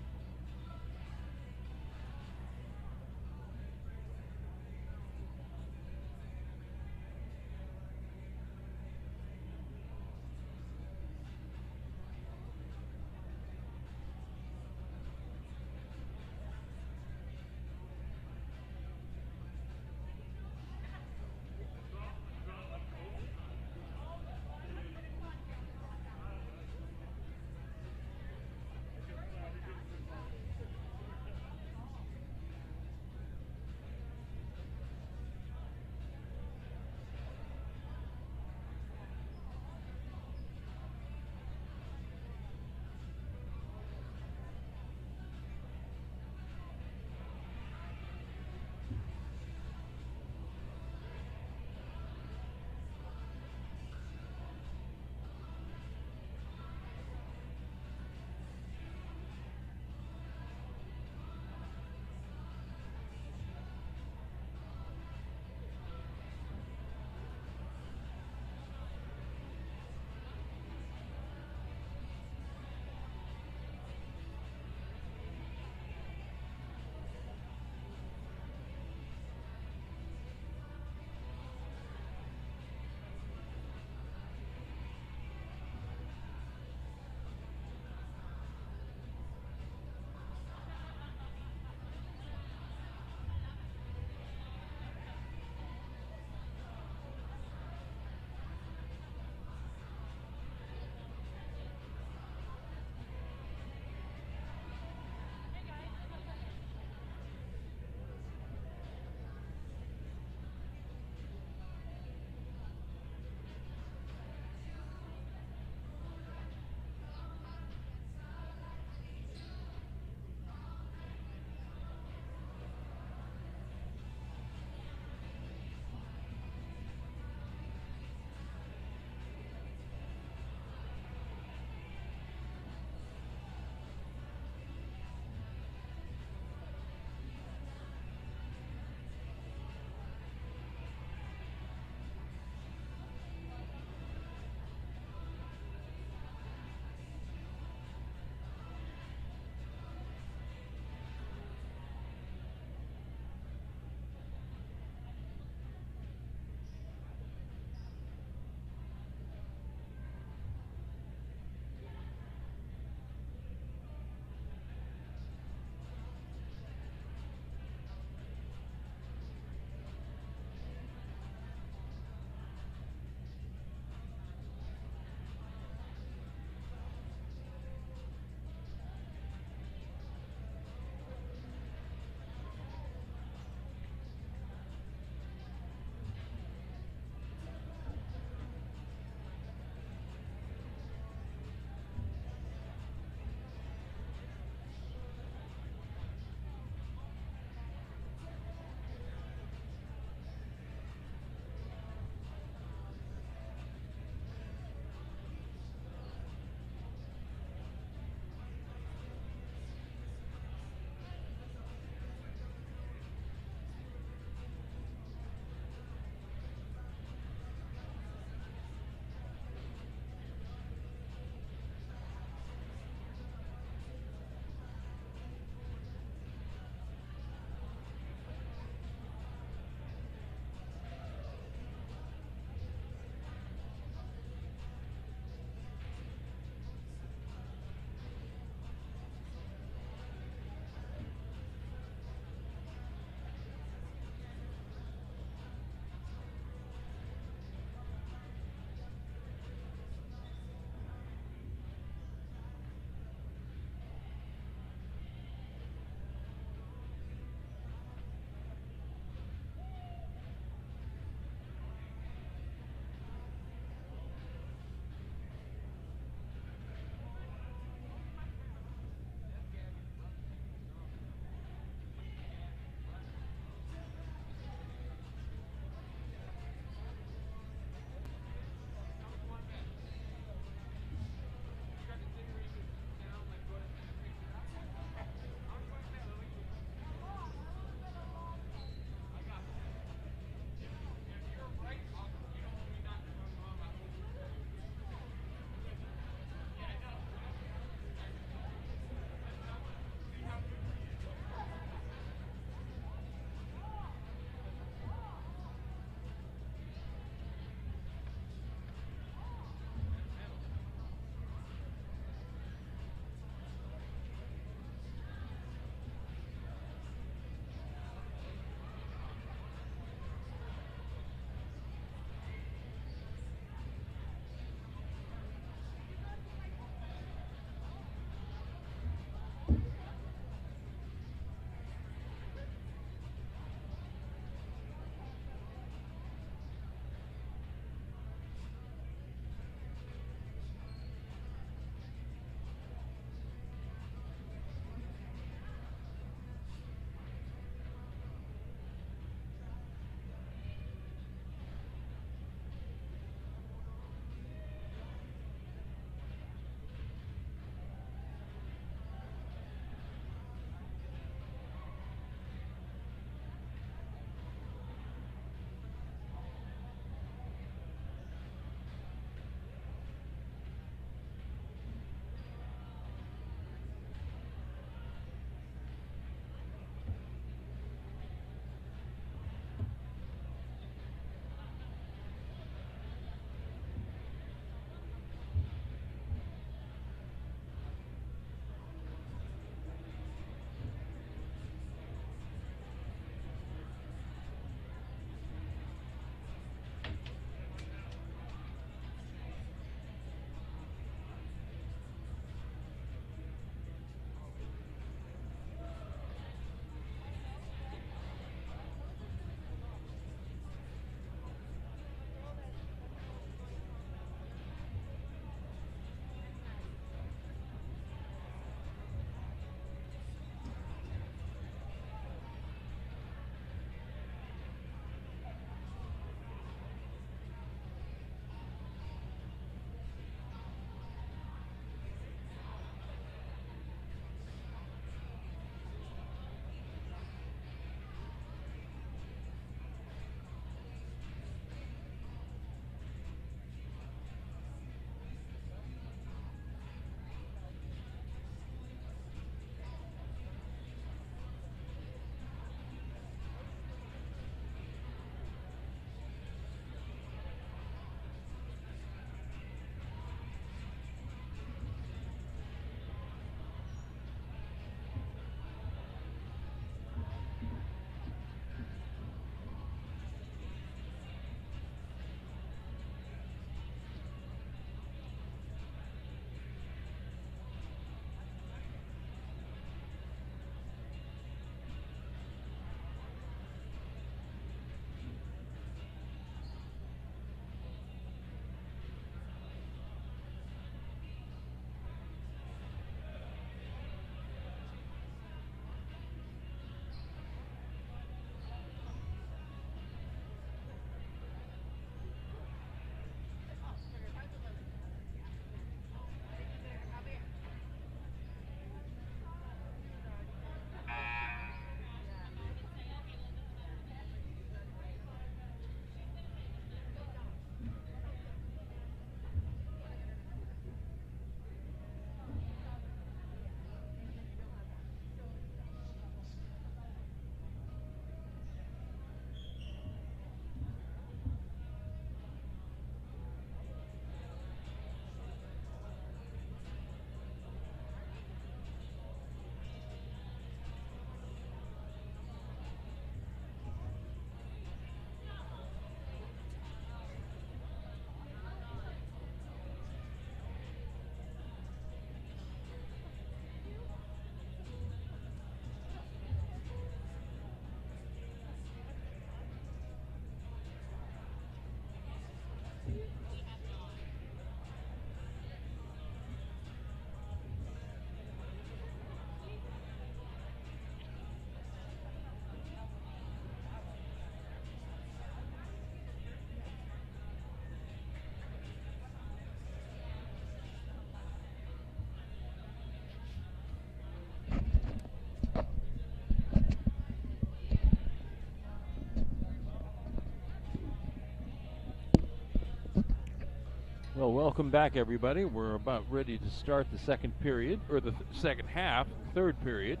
Well, welcome back, everybody. We're about ready to start the second period, or the second half, third period.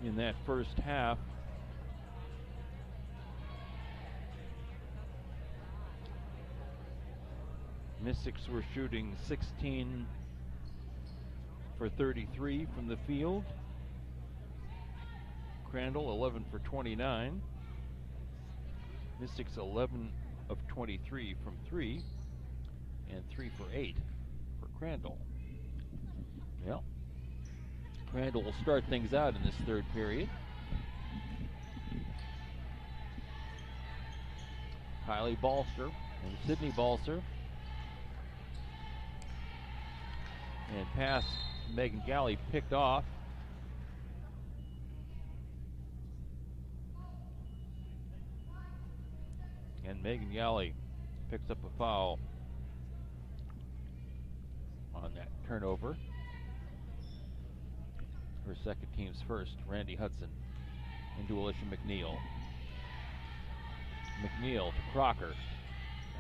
In that first half, Mystics were shooting 16 for 33 from the field. Crandall 11 for 29. Mystics 11 of 23 from 3, and 3 for 8 for Crandall. Well, Crandall will start things out in this third period. Kylie Balser and Sydney Balser. And pass Megan Galley picked off. And Megan Galley picks up a foul on that turnover. Her second team's first. Randy Hudson into Alicia McNeil. McNeil to Crocker.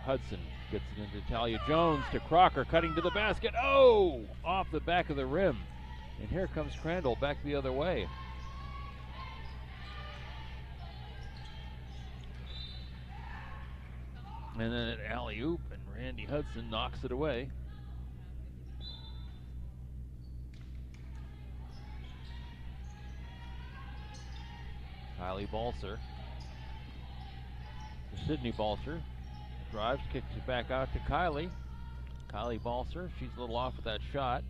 Hudson gets it into Talia Jones to Crocker, cutting to the basket. Oh! Off the back of the rim. And here comes Crandall back the other way. And then an alley-oop, and Randy Hudson knocks it away. Kylie Balser to Sydney Balser. Drives, kicks it back out to Kylie. Kylie Balser, she's a little off with that shot.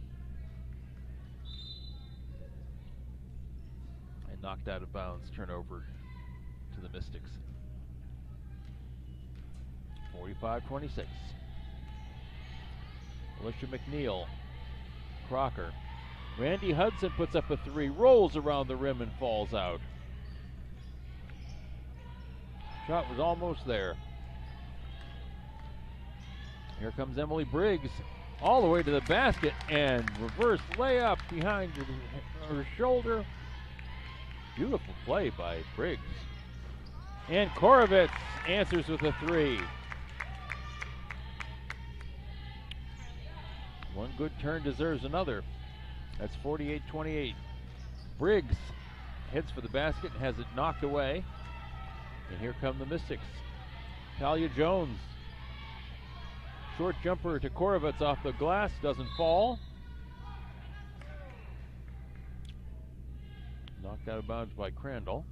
And knocked out of bounds, turnover to the Mystics. 45-26. Alicia McNeil. Crocker. Randy Hudson puts up a three, rolls around the rim and falls out. Shot was almost there. Here comes Emily Briggs all the way to the basket and reverse layup behind her shoulder. Beautiful play by Briggs. And Korovitz answers with a three. One good turn deserves another. That's 48-28. Briggs heads for the basket, has it knocked away. And here come the Mystics. Talia Jones. Short jumper to Korovitz off the glass, doesn't fall. Knocked out of bounds by Crandall.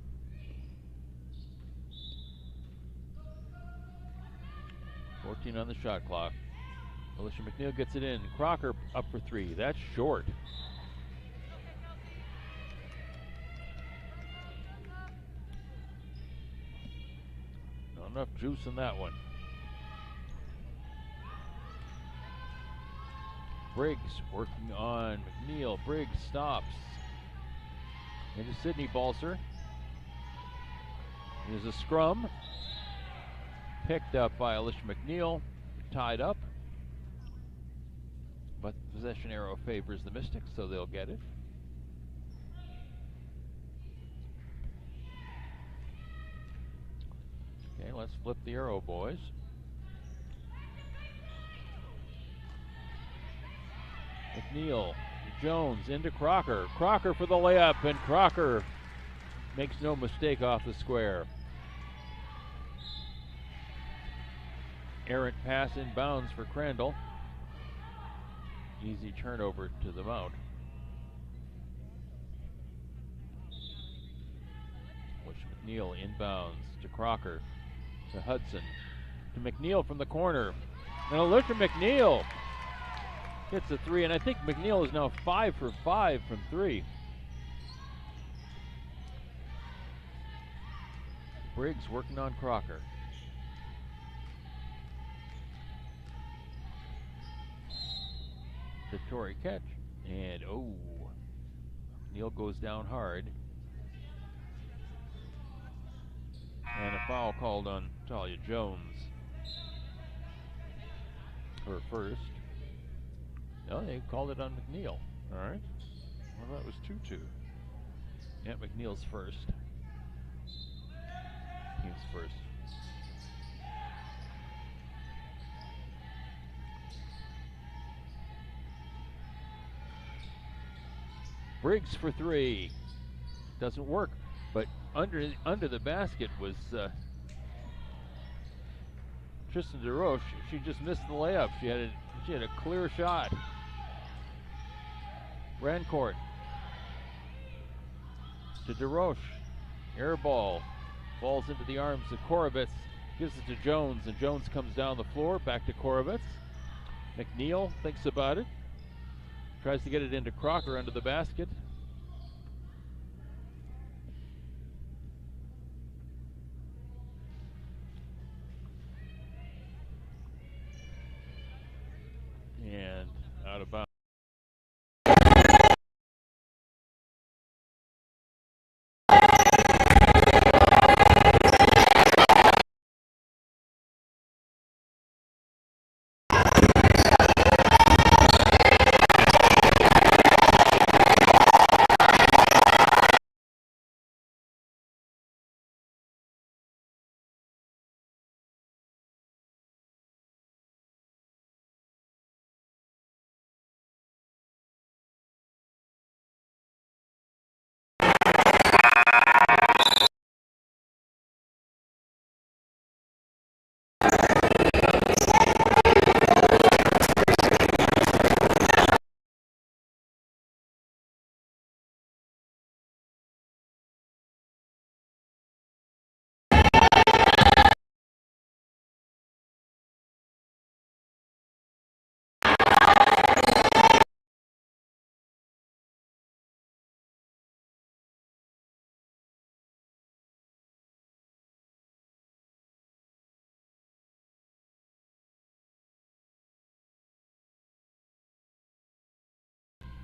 .14 on the shot clock. Alicia McNeil gets it in. Crocker up for three. That's short. Not enough juice in that one. Briggs working on McNeil. Briggs stops. Into Sydney Balser. There's a scrum. Picked up by Alicia McNeil. Tied up. But the possession arrow favors the Mystics, so they'll get it. Okay, let's flip the arrow, boys. McNeil, Jones into Crocker. Crocker for the layup, and Crocker makes no mistake off the square. Errant pass inbounds for Crandall. Easy turnover to the mount. McNeil inbounds to Crocker, to Hudson, to McNeil from the corner. And Alicia McNeil hits a three, and I think McNeil is now 5 for 5 from three. Briggs working on Crocker. To Tori catch, and oh, Neal goes down hard. And a foul called on Talia Jones. Her first. No, they called it on McNeil. All right. Well, that was 2-2. Yeah, McNeil's first. Briggs for three. Doesn't work, but under the basket was Tristan DeRoche. She just missed the layup. She had a clear shot. Rancourt to DeRoche. Air ball. Falls into the arms of Korovitz. Gives it to Jones, and Jones comes down the floor. Back to Korovitz. McNeil thinks about it. Tries to get it into Crocker under the basket. And out of bounds.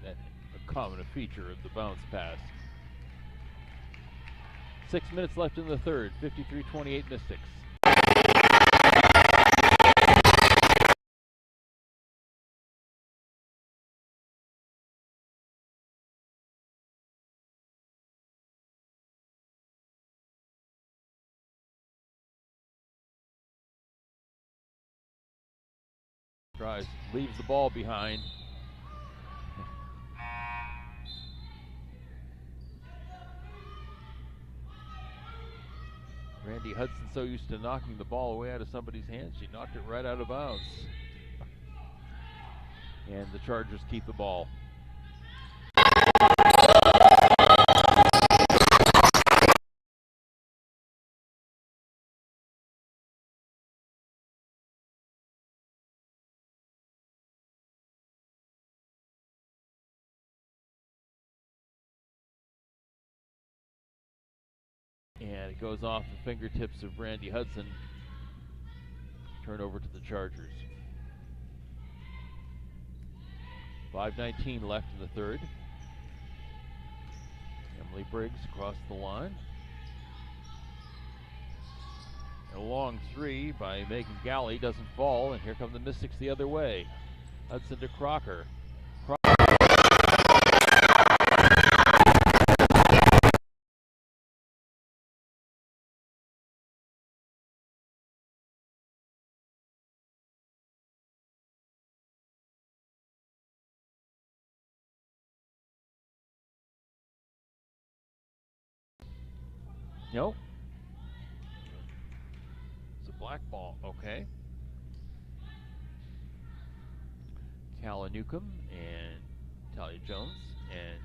A common feature of the bounce pass. 6 minutes left in the third. 53-28 Mystics. Leaves the ball behind. Randy Hudson so used to knocking the ball away out of somebody's hands, she knocked it right out of bounds. And the Chargers keep the ball. And it goes off the fingertips of Randy Hudson. Turnover to the Chargers. 5:19 left in the third. Emily Briggs across the line. A long three by Megan Galley doesn't fall, and here come the Mystics the other way. Hudson to Crocker. Nope. It's a black ball. Okay. Calla Newcomb and Talia Jones and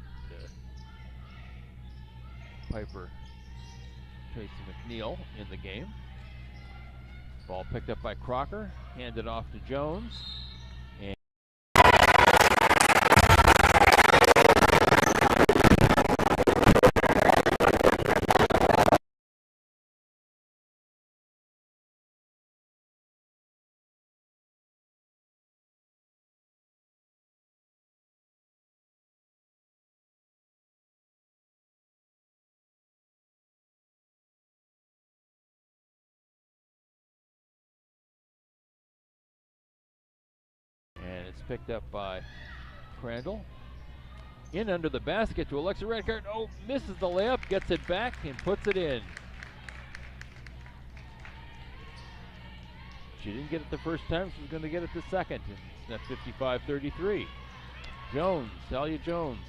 Piper Tracy McNeil in the game. Ball picked up by Crocker, handed off to Jones. And it's picked up by Crandall. In under the basket to Alexa Redcart. Oh, misses the layup, gets it back and puts it in. She didn't get it the first time, she's going to get it the second. And it's at 55-33. Jones, Talia Jones.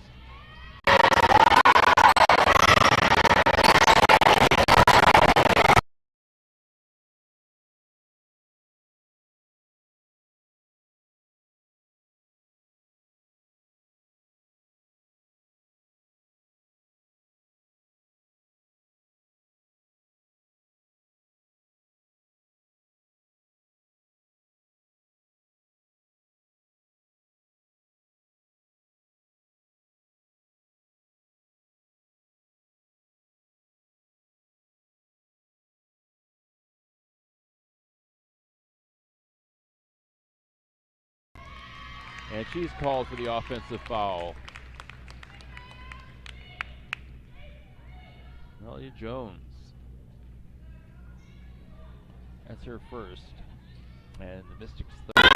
And she's called for the offensive foul. Melia Jones. That's her first. And the Mystics third.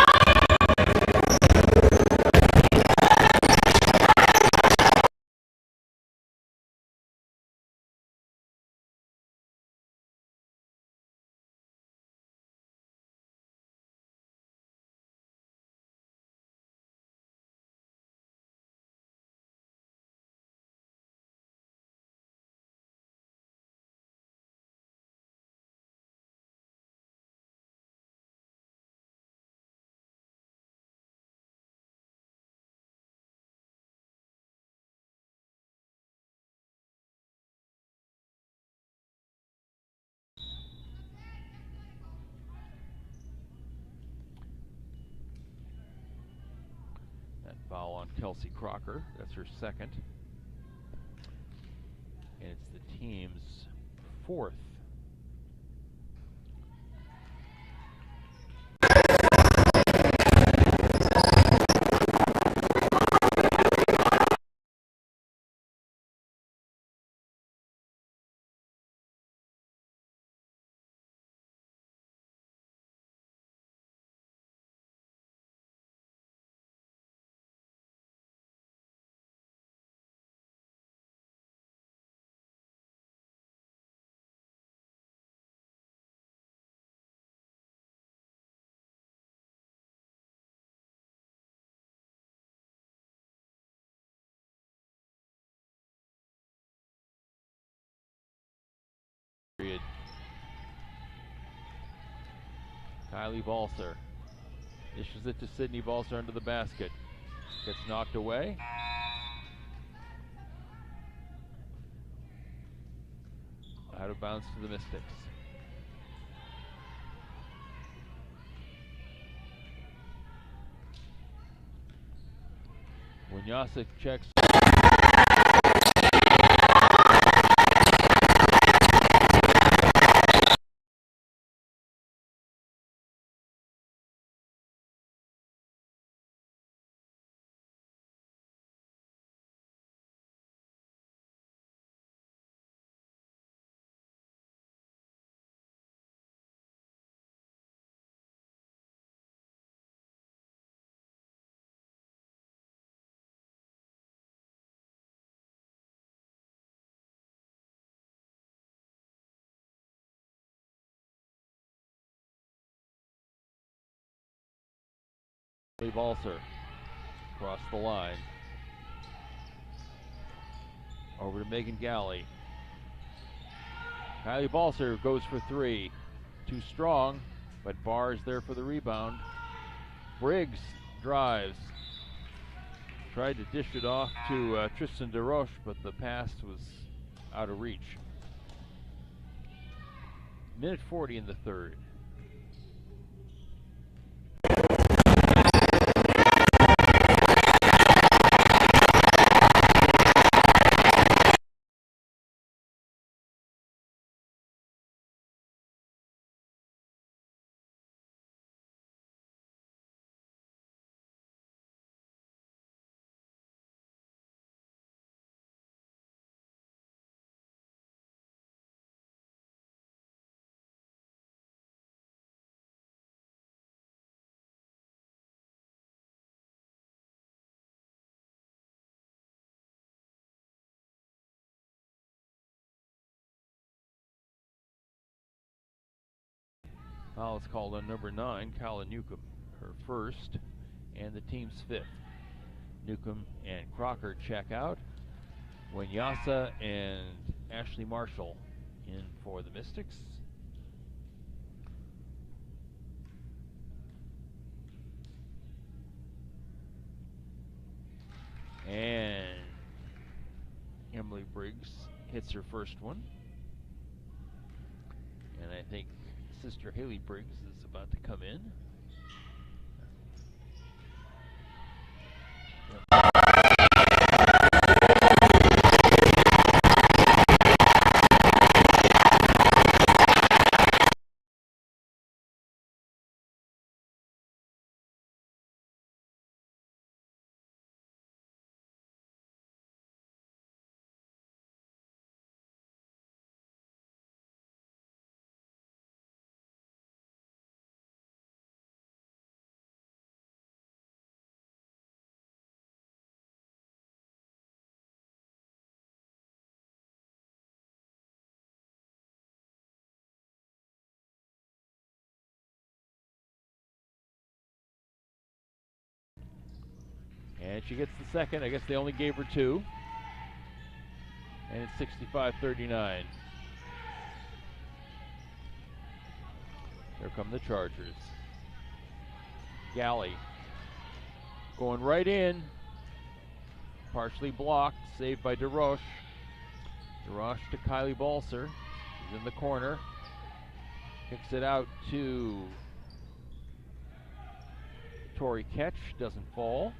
That foul on Kelsey Crocker. That's her second. And it's the team's fourth. Period. Kylie Balser dishes it to Sydney Balser under the basket. Gets knocked away. Out of bounds to the Mystics. Winyasa checks. Balser across the line. Over to Megan Galley. Kylie Balser goes for three. Too strong, but Barr's there for the rebound. Briggs drives. Tried to dish it off to Tristan DeRoche, but the pass was out of reach. Minute 40 in the third. Foul is called on number 9, Kala Newcomb, her first, and the team's fifth. Newcomb and Crocker check out. Winyasa and Ashley Marshall in for the Mystics. And Emily Briggs hits her first one. And I think Sister Haley Briggs is about to come in. And she gets the second. I guess they only gave her 2. And it's 65-39. Here come the Chargers. Galley going right in. Partially blocked. Saved by DeRoche. DeRoche to Kylie Balser. He's in the corner. Kicks it out to Tori Ketch. Doesn't fall.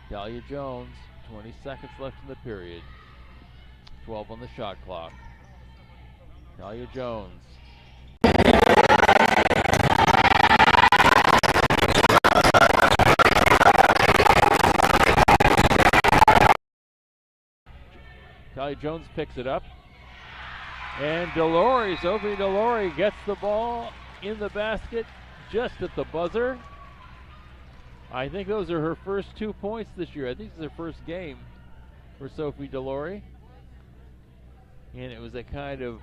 Dahlia Jones, 20 seconds left in the period. 12 on the shot clock. Dahlia Jones. Dahlia Jones picks it up. And Sophie Delory gets the ball in the basket just at the buzzer. I think those are her first 2 points this year. I think this is her first game for Sophie Delory. And it was a kind of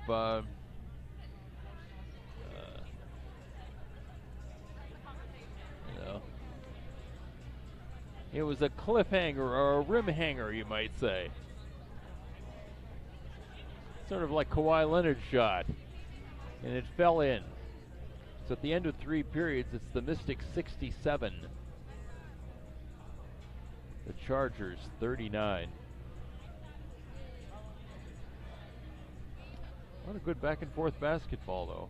it was a cliffhanger or a rim hanger, you might say. Sort of like Kawhi Leonard's shot. And it fell in. So at the end of 3 periods, it's the Mystics 67. The Chargers 39. What a good back and forth basketball, though.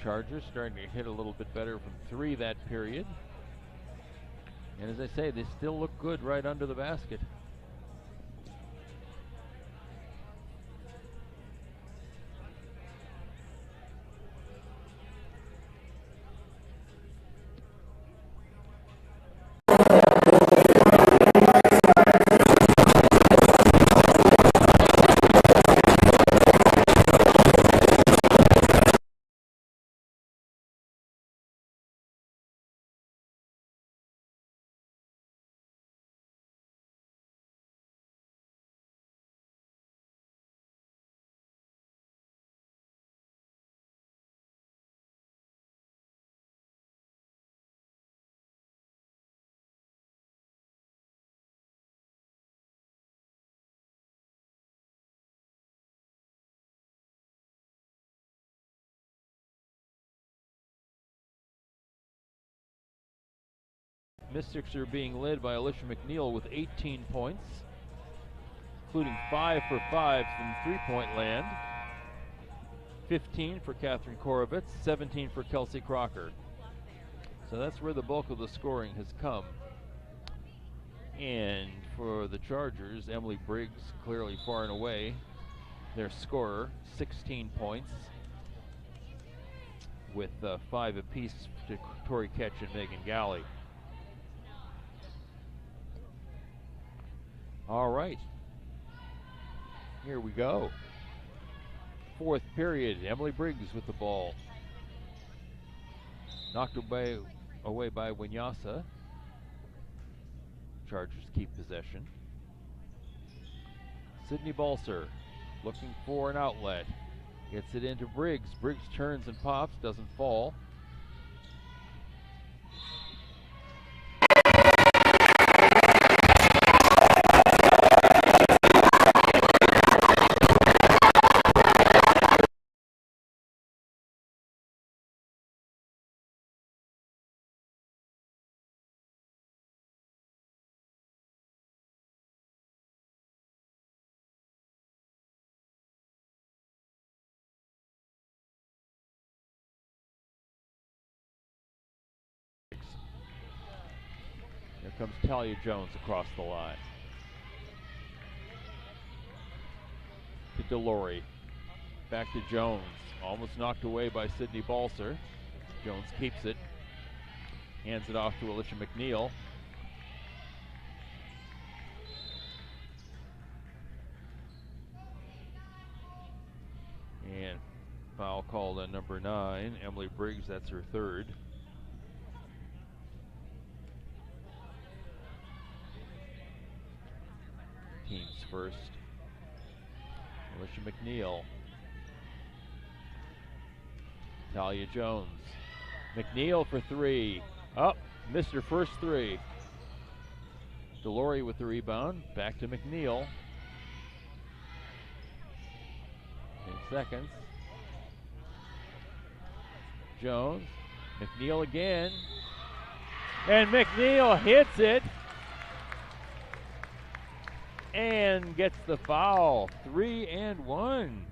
Chargers starting to hit a little bit better from 3 that period. And as I say, they still look good right under the basket. Mystics are being led by Alicia McNeil with 18 points, including 5 for 5 from three-point land, 15 for Catherine Korovitz, 17 for Kelsey Crocker. So that's where the bulk of the scoring has come. And for the Chargers, Emily Briggs clearly far and away their scorer, 16 points, with 5 apiece to Tori Ketch and Megan Galley. All right, here we go. 4th period, Emily Briggs with the ball. Knocked away by Winyasa. Chargers keep possession. Sydney Balser looking for an outlet. Gets it into Briggs. Briggs turns and pops, doesn't fall. Here comes Talia Jones across the line. To Delory. Back to Jones. Almost knocked away by Sydney Balser. Jones keeps it. Hands it off to Alicia McNeil. And Foul called on number 9, Emily Briggs. That's her third. Team's first. Alicia McNeil. Talia Jones. McNeil for 3. Up, missed her first 3. Delory with the rebound. Back to McNeil. 10 seconds. Jones. McNeil again. And McNeil hits it. And gets the foul. 3 and 1. And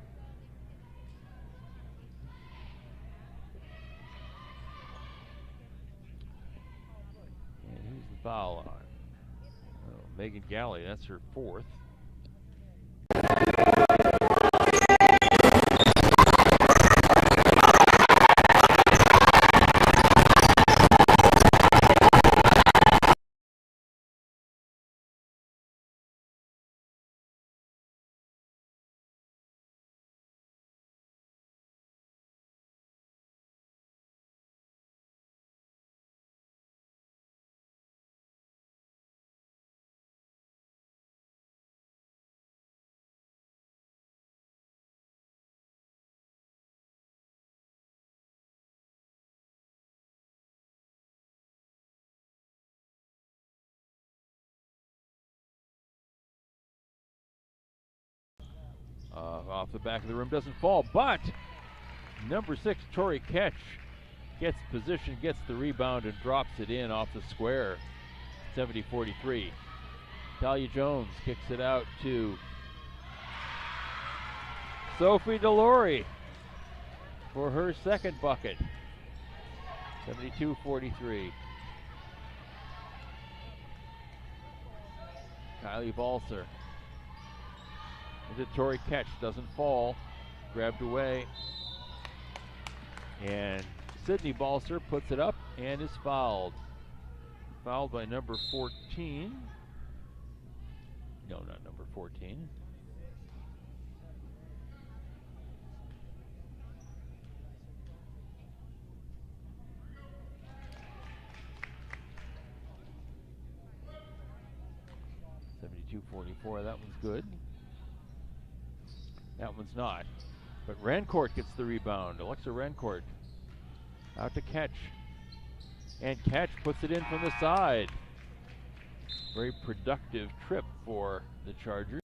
who's the foul on? Oh, Megan Galley, that's her 4th. Off the back of the rim, doesn't fall, but number 6, Tori Ketch, gets position, gets the rebound, and drops it in off the square. 70-43. Talia Jones kicks it out to Sophie Delory for her second bucket. 72-43. Kylie Balser into Tori Ketch, doesn't fall, grabbed away, and Sydney Balser puts it up and is fouled. Fouled by number 14. No, not number 14. .44, that one's good. That one's not. But Rancourt gets the rebound. Alexa Rancourt out to Ketch. And Ketch puts it in from the side. Very productive trip for the Chargers.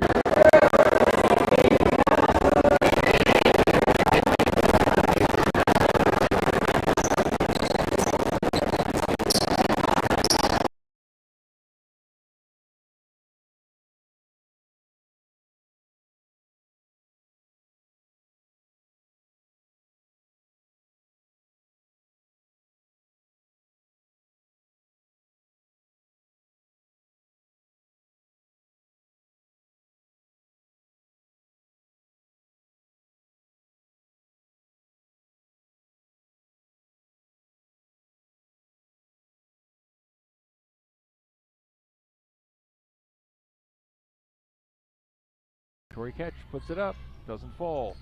Tori Ketch puts it up, doesn't fall.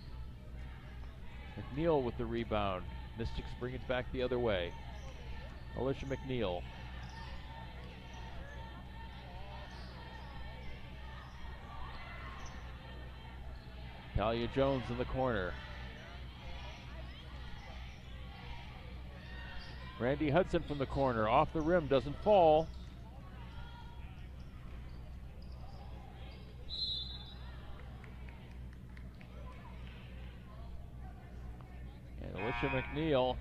McNeil with the rebound. Mystics bring it back the other way. Alicia McNeil. Talia Jones in the corner. Randy Hudson from the corner, off the rim, doesn't fall. Alicia McNeil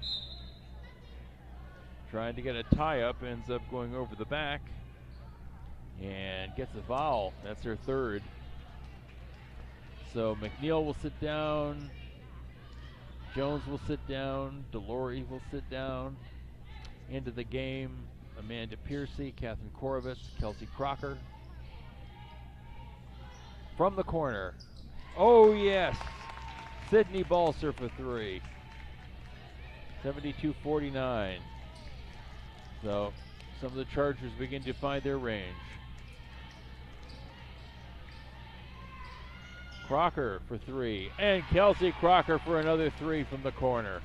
trying to get a tie-up, ends up going over the back and gets a foul. That's her third. So McNeil will sit down, Jones will sit down, Delory will sit down. Into the game, Amanda Piercy, Catherine Korovitz, Kelsey Crocker. From the corner, oh yes, Sydney Balser for 3. 72-49. So some of the Chargers begin to find their range. Crocker for three, and Kelsey Crocker for another three from the corner.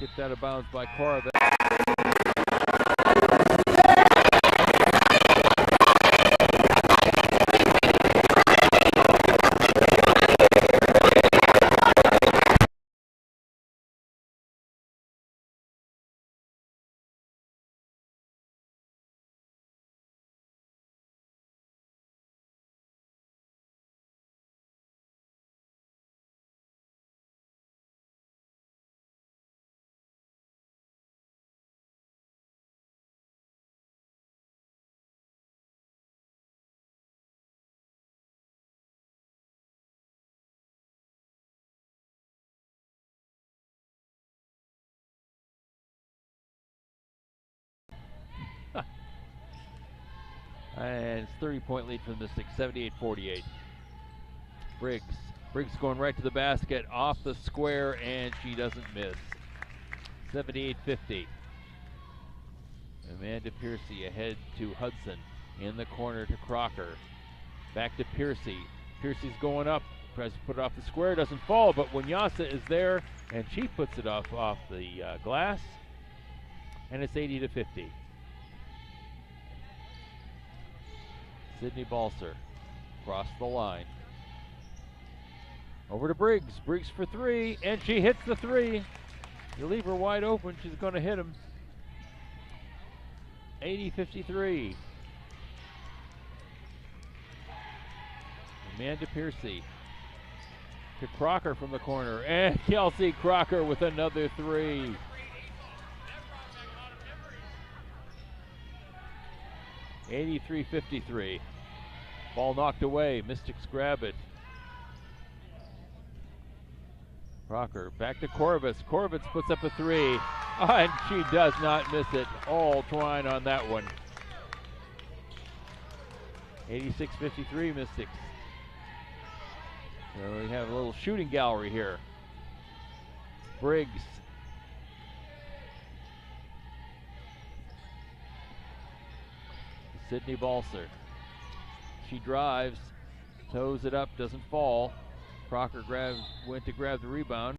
Tipped out of bounds by Corbett. And it's 30-point lead for the Mystics, 78-48. Briggs going right to the basket, off the square, and she doesn't miss. 78-50. Amanda Piercy ahead to Hudson. In the corner to Crocker. Back to Piercy. Piercy's going up, tries to put it off the square, doesn't fall, but Wanyasa is there, and she puts it off the glass, and it's 80-50. Sydney Balser across the line. Over to Briggs. Briggs for three, and she hits the three. You leave her wide open, she's going to hit him. 80-53. Amanda Piercy to Crocker from the corner, and Kelsey Crocker with another three. $83-53. Ball knocked away. Mystics grab it. Crocker back to Corvus. Corvus puts up a three. And she does not miss it. All twine on that one. 86-53 Mystics. So we have a little shooting gallery here. Briggs. Sydney Balser. She drives, toes it up, doesn't fall. Crocker went to grab the rebound.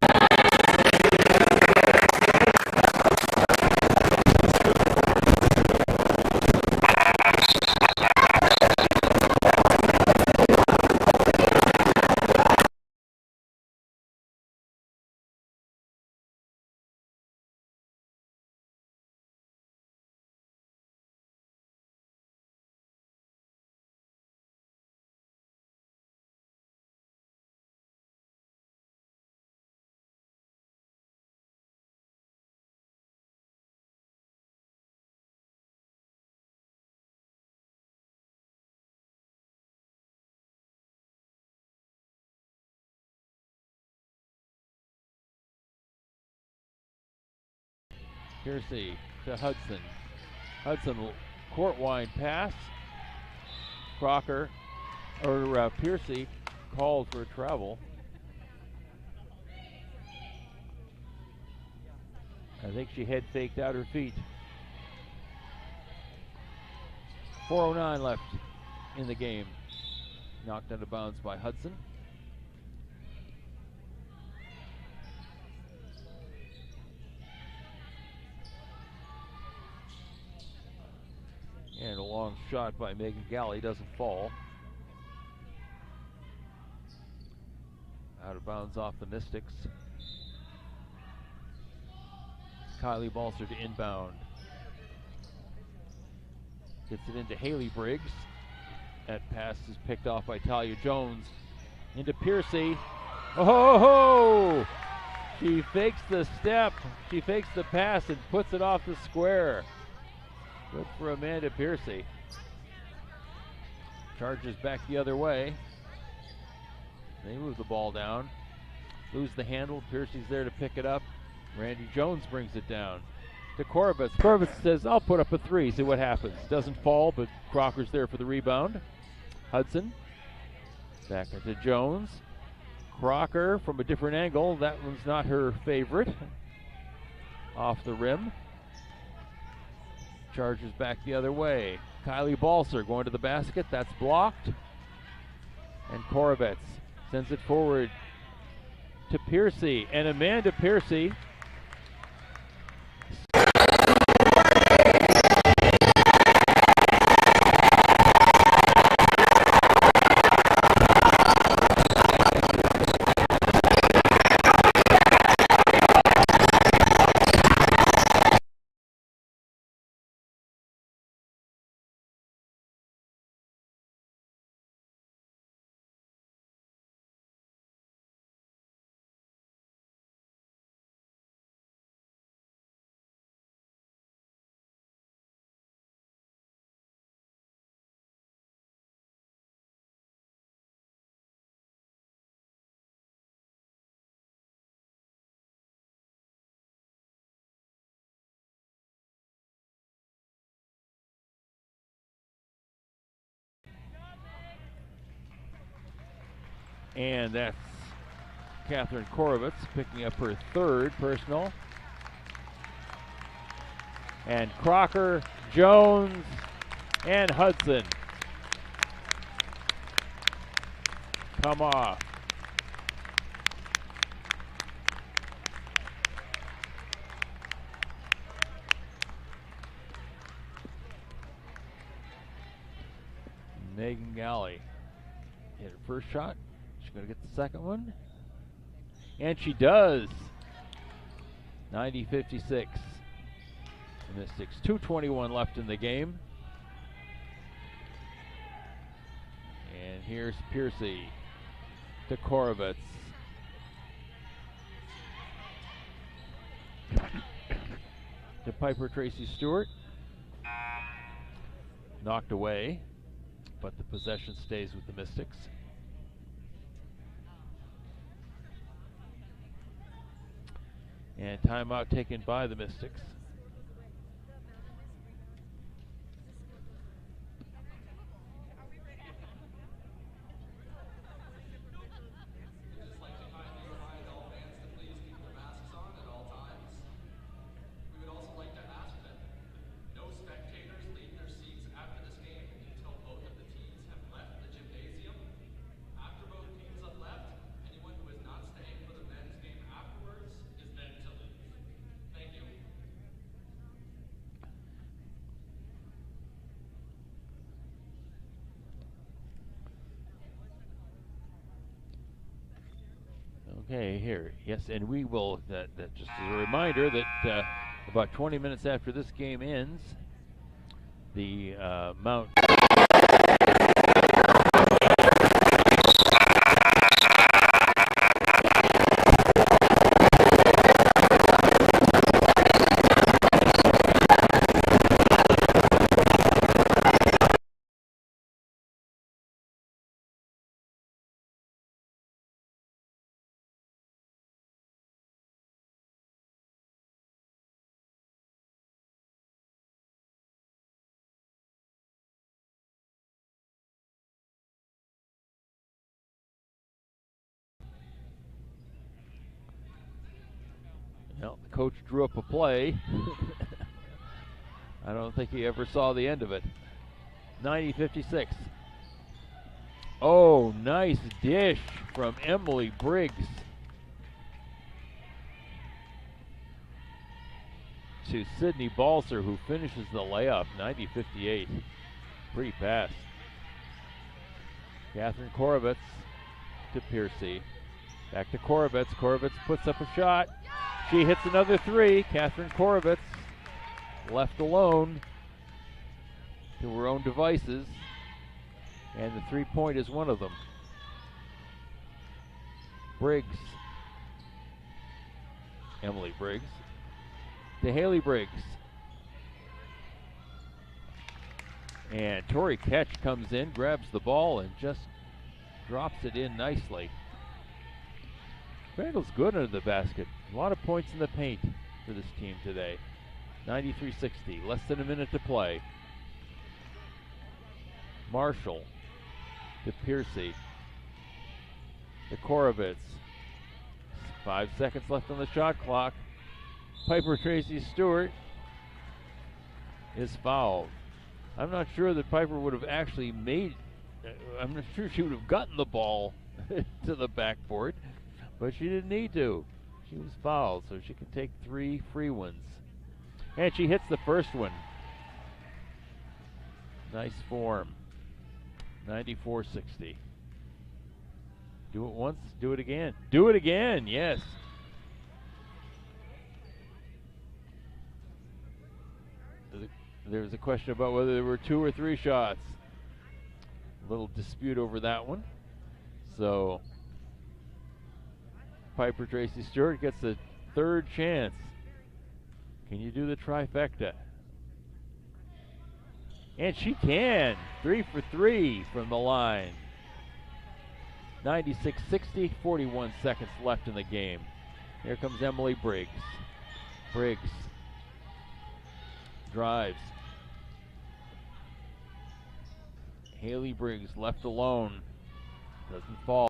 Piercy to Hudson. Hudson court wide pass. Crocker, or Piercy called for a travel. I think she head faked out her feet. 4:09 left in the game. Knocked out of bounds by Hudson. And a long shot by Megan Galley doesn't fall. Out of bounds off the Mystics. Kylie Balser to inbound. Gets it into Haley Briggs. That pass is picked off by Talia Jones. Into Piercy. Oh! She fakes the step. She fakes the pass and puts it off the square. Good for Amanda Piercy. Charges back the other way. They move the ball down. Lose the handle. Piercy's there to pick it up. Randy Jones brings it down to Corbett. Corbett says, I'll put up a three, see what happens. Doesn't fall, but Crocker's there for the rebound. Hudson. Back into Jones. Crocker from a different angle. That one's not her favorite. Off the rim. charges back the other way. Kylie Balser going to the basket. That's blocked. And Korovets sends it forward to Piercy. And Amanda Piercy and that's Catherine Korovets picking up her third personal. And Crocker, Jones, and Hudson come off. Megan Galley hit her first shot. She's going to get the second one. And she does. 90-56. The Mystics. 2:21 left in the game. And here's Piercy to Korovets. To Piper Tracy Stewart. Knocked away, but the possession stays with the Mystics. And timeout taken by the Mystics. Okay, here, yes, and we will, that just as a reminder that about 20 minutes after this game ends, the Mount well, the coach drew up a play. I don't think he ever saw the end of it. 90-56. Oh, nice dish from Emily Briggs to Sydney Balser, who finishes the layup. 90-58. Pretty pass. Catherine Korovets to Piercy. Back to Korovets. Korovets puts up a shot. She hits another three. Catherine Korovets left alone to her own devices, and the three-point is one of them. Briggs, Emily Briggs, to Haley Briggs. And Tori Ketch comes in, grabs the ball, and just drops it in nicely. Crandall's good under the basket. A lot of points in the paint for this team today. 93-60, less than a minute to play. Marshall to Piercy. To Korovets. 5 seconds left on the shot clock. Piper Tracy Stewart is fouled. I'm not sure that Piper would have actually made, I'm not sure she would have gotten the ball to the backboard, but she didn't need to. She was fouled, so she can take 3 free ones. And she hits the first one. Nice form. 94-60. Do it once, do it again. Do it again, yes. There was a question about whether there were 2 or 3 shots. A little dispute over that one. So Piper Tracy Stewart gets a 3rd chance. Can you do the trifecta? And she can. 3 for 3 from the line. 96-60, 41 seconds left in the game. Here comes Emily Briggs. Briggs drives. Haley Briggs left alone. Doesn't fall.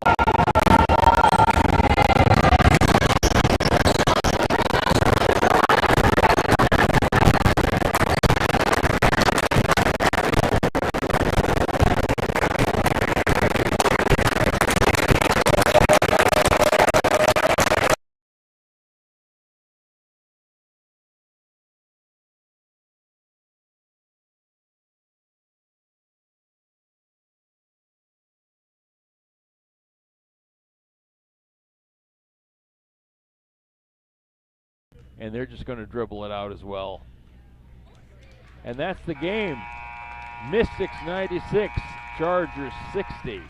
And they're just going to dribble it out as well. And that's the game. Mystics 96, Chargers 60.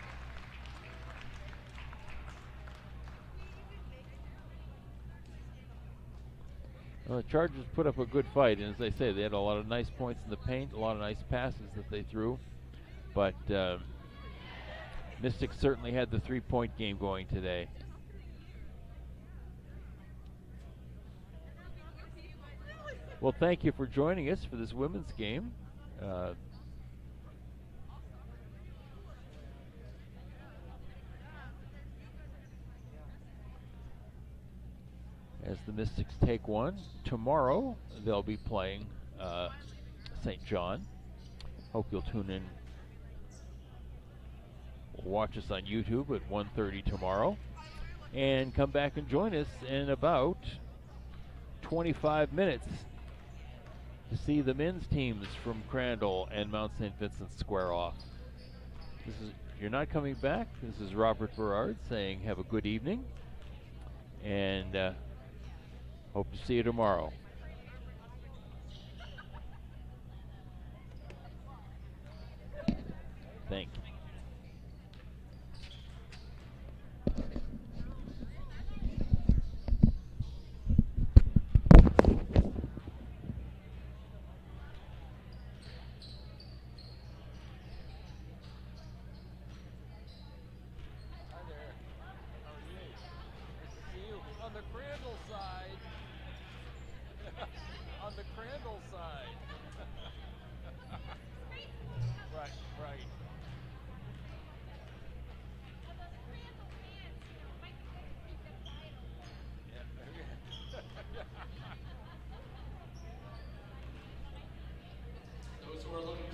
Well, the Chargers put up a good fight, and as I say, they had a lot of nice points in the paint, a lot of nice passes that they threw. But Mystics certainly had the 3-point game going today. Well, thank you for joining us for this women's game. As the Mystics take one. Tomorrow, they'll be playing St. John. Hope you'll tune in. Watch us on YouTube at 1:30 tomorrow. And come back and join us in about 25 minutes to see the men's teams from Crandall and Mount St. Vincent square off. You're not coming back. This is Robert Berard saying have a good evening, and hope to see you tomorrow. Thank you. On the Crandall side. On the Crandall side. Right, right. Those who are looking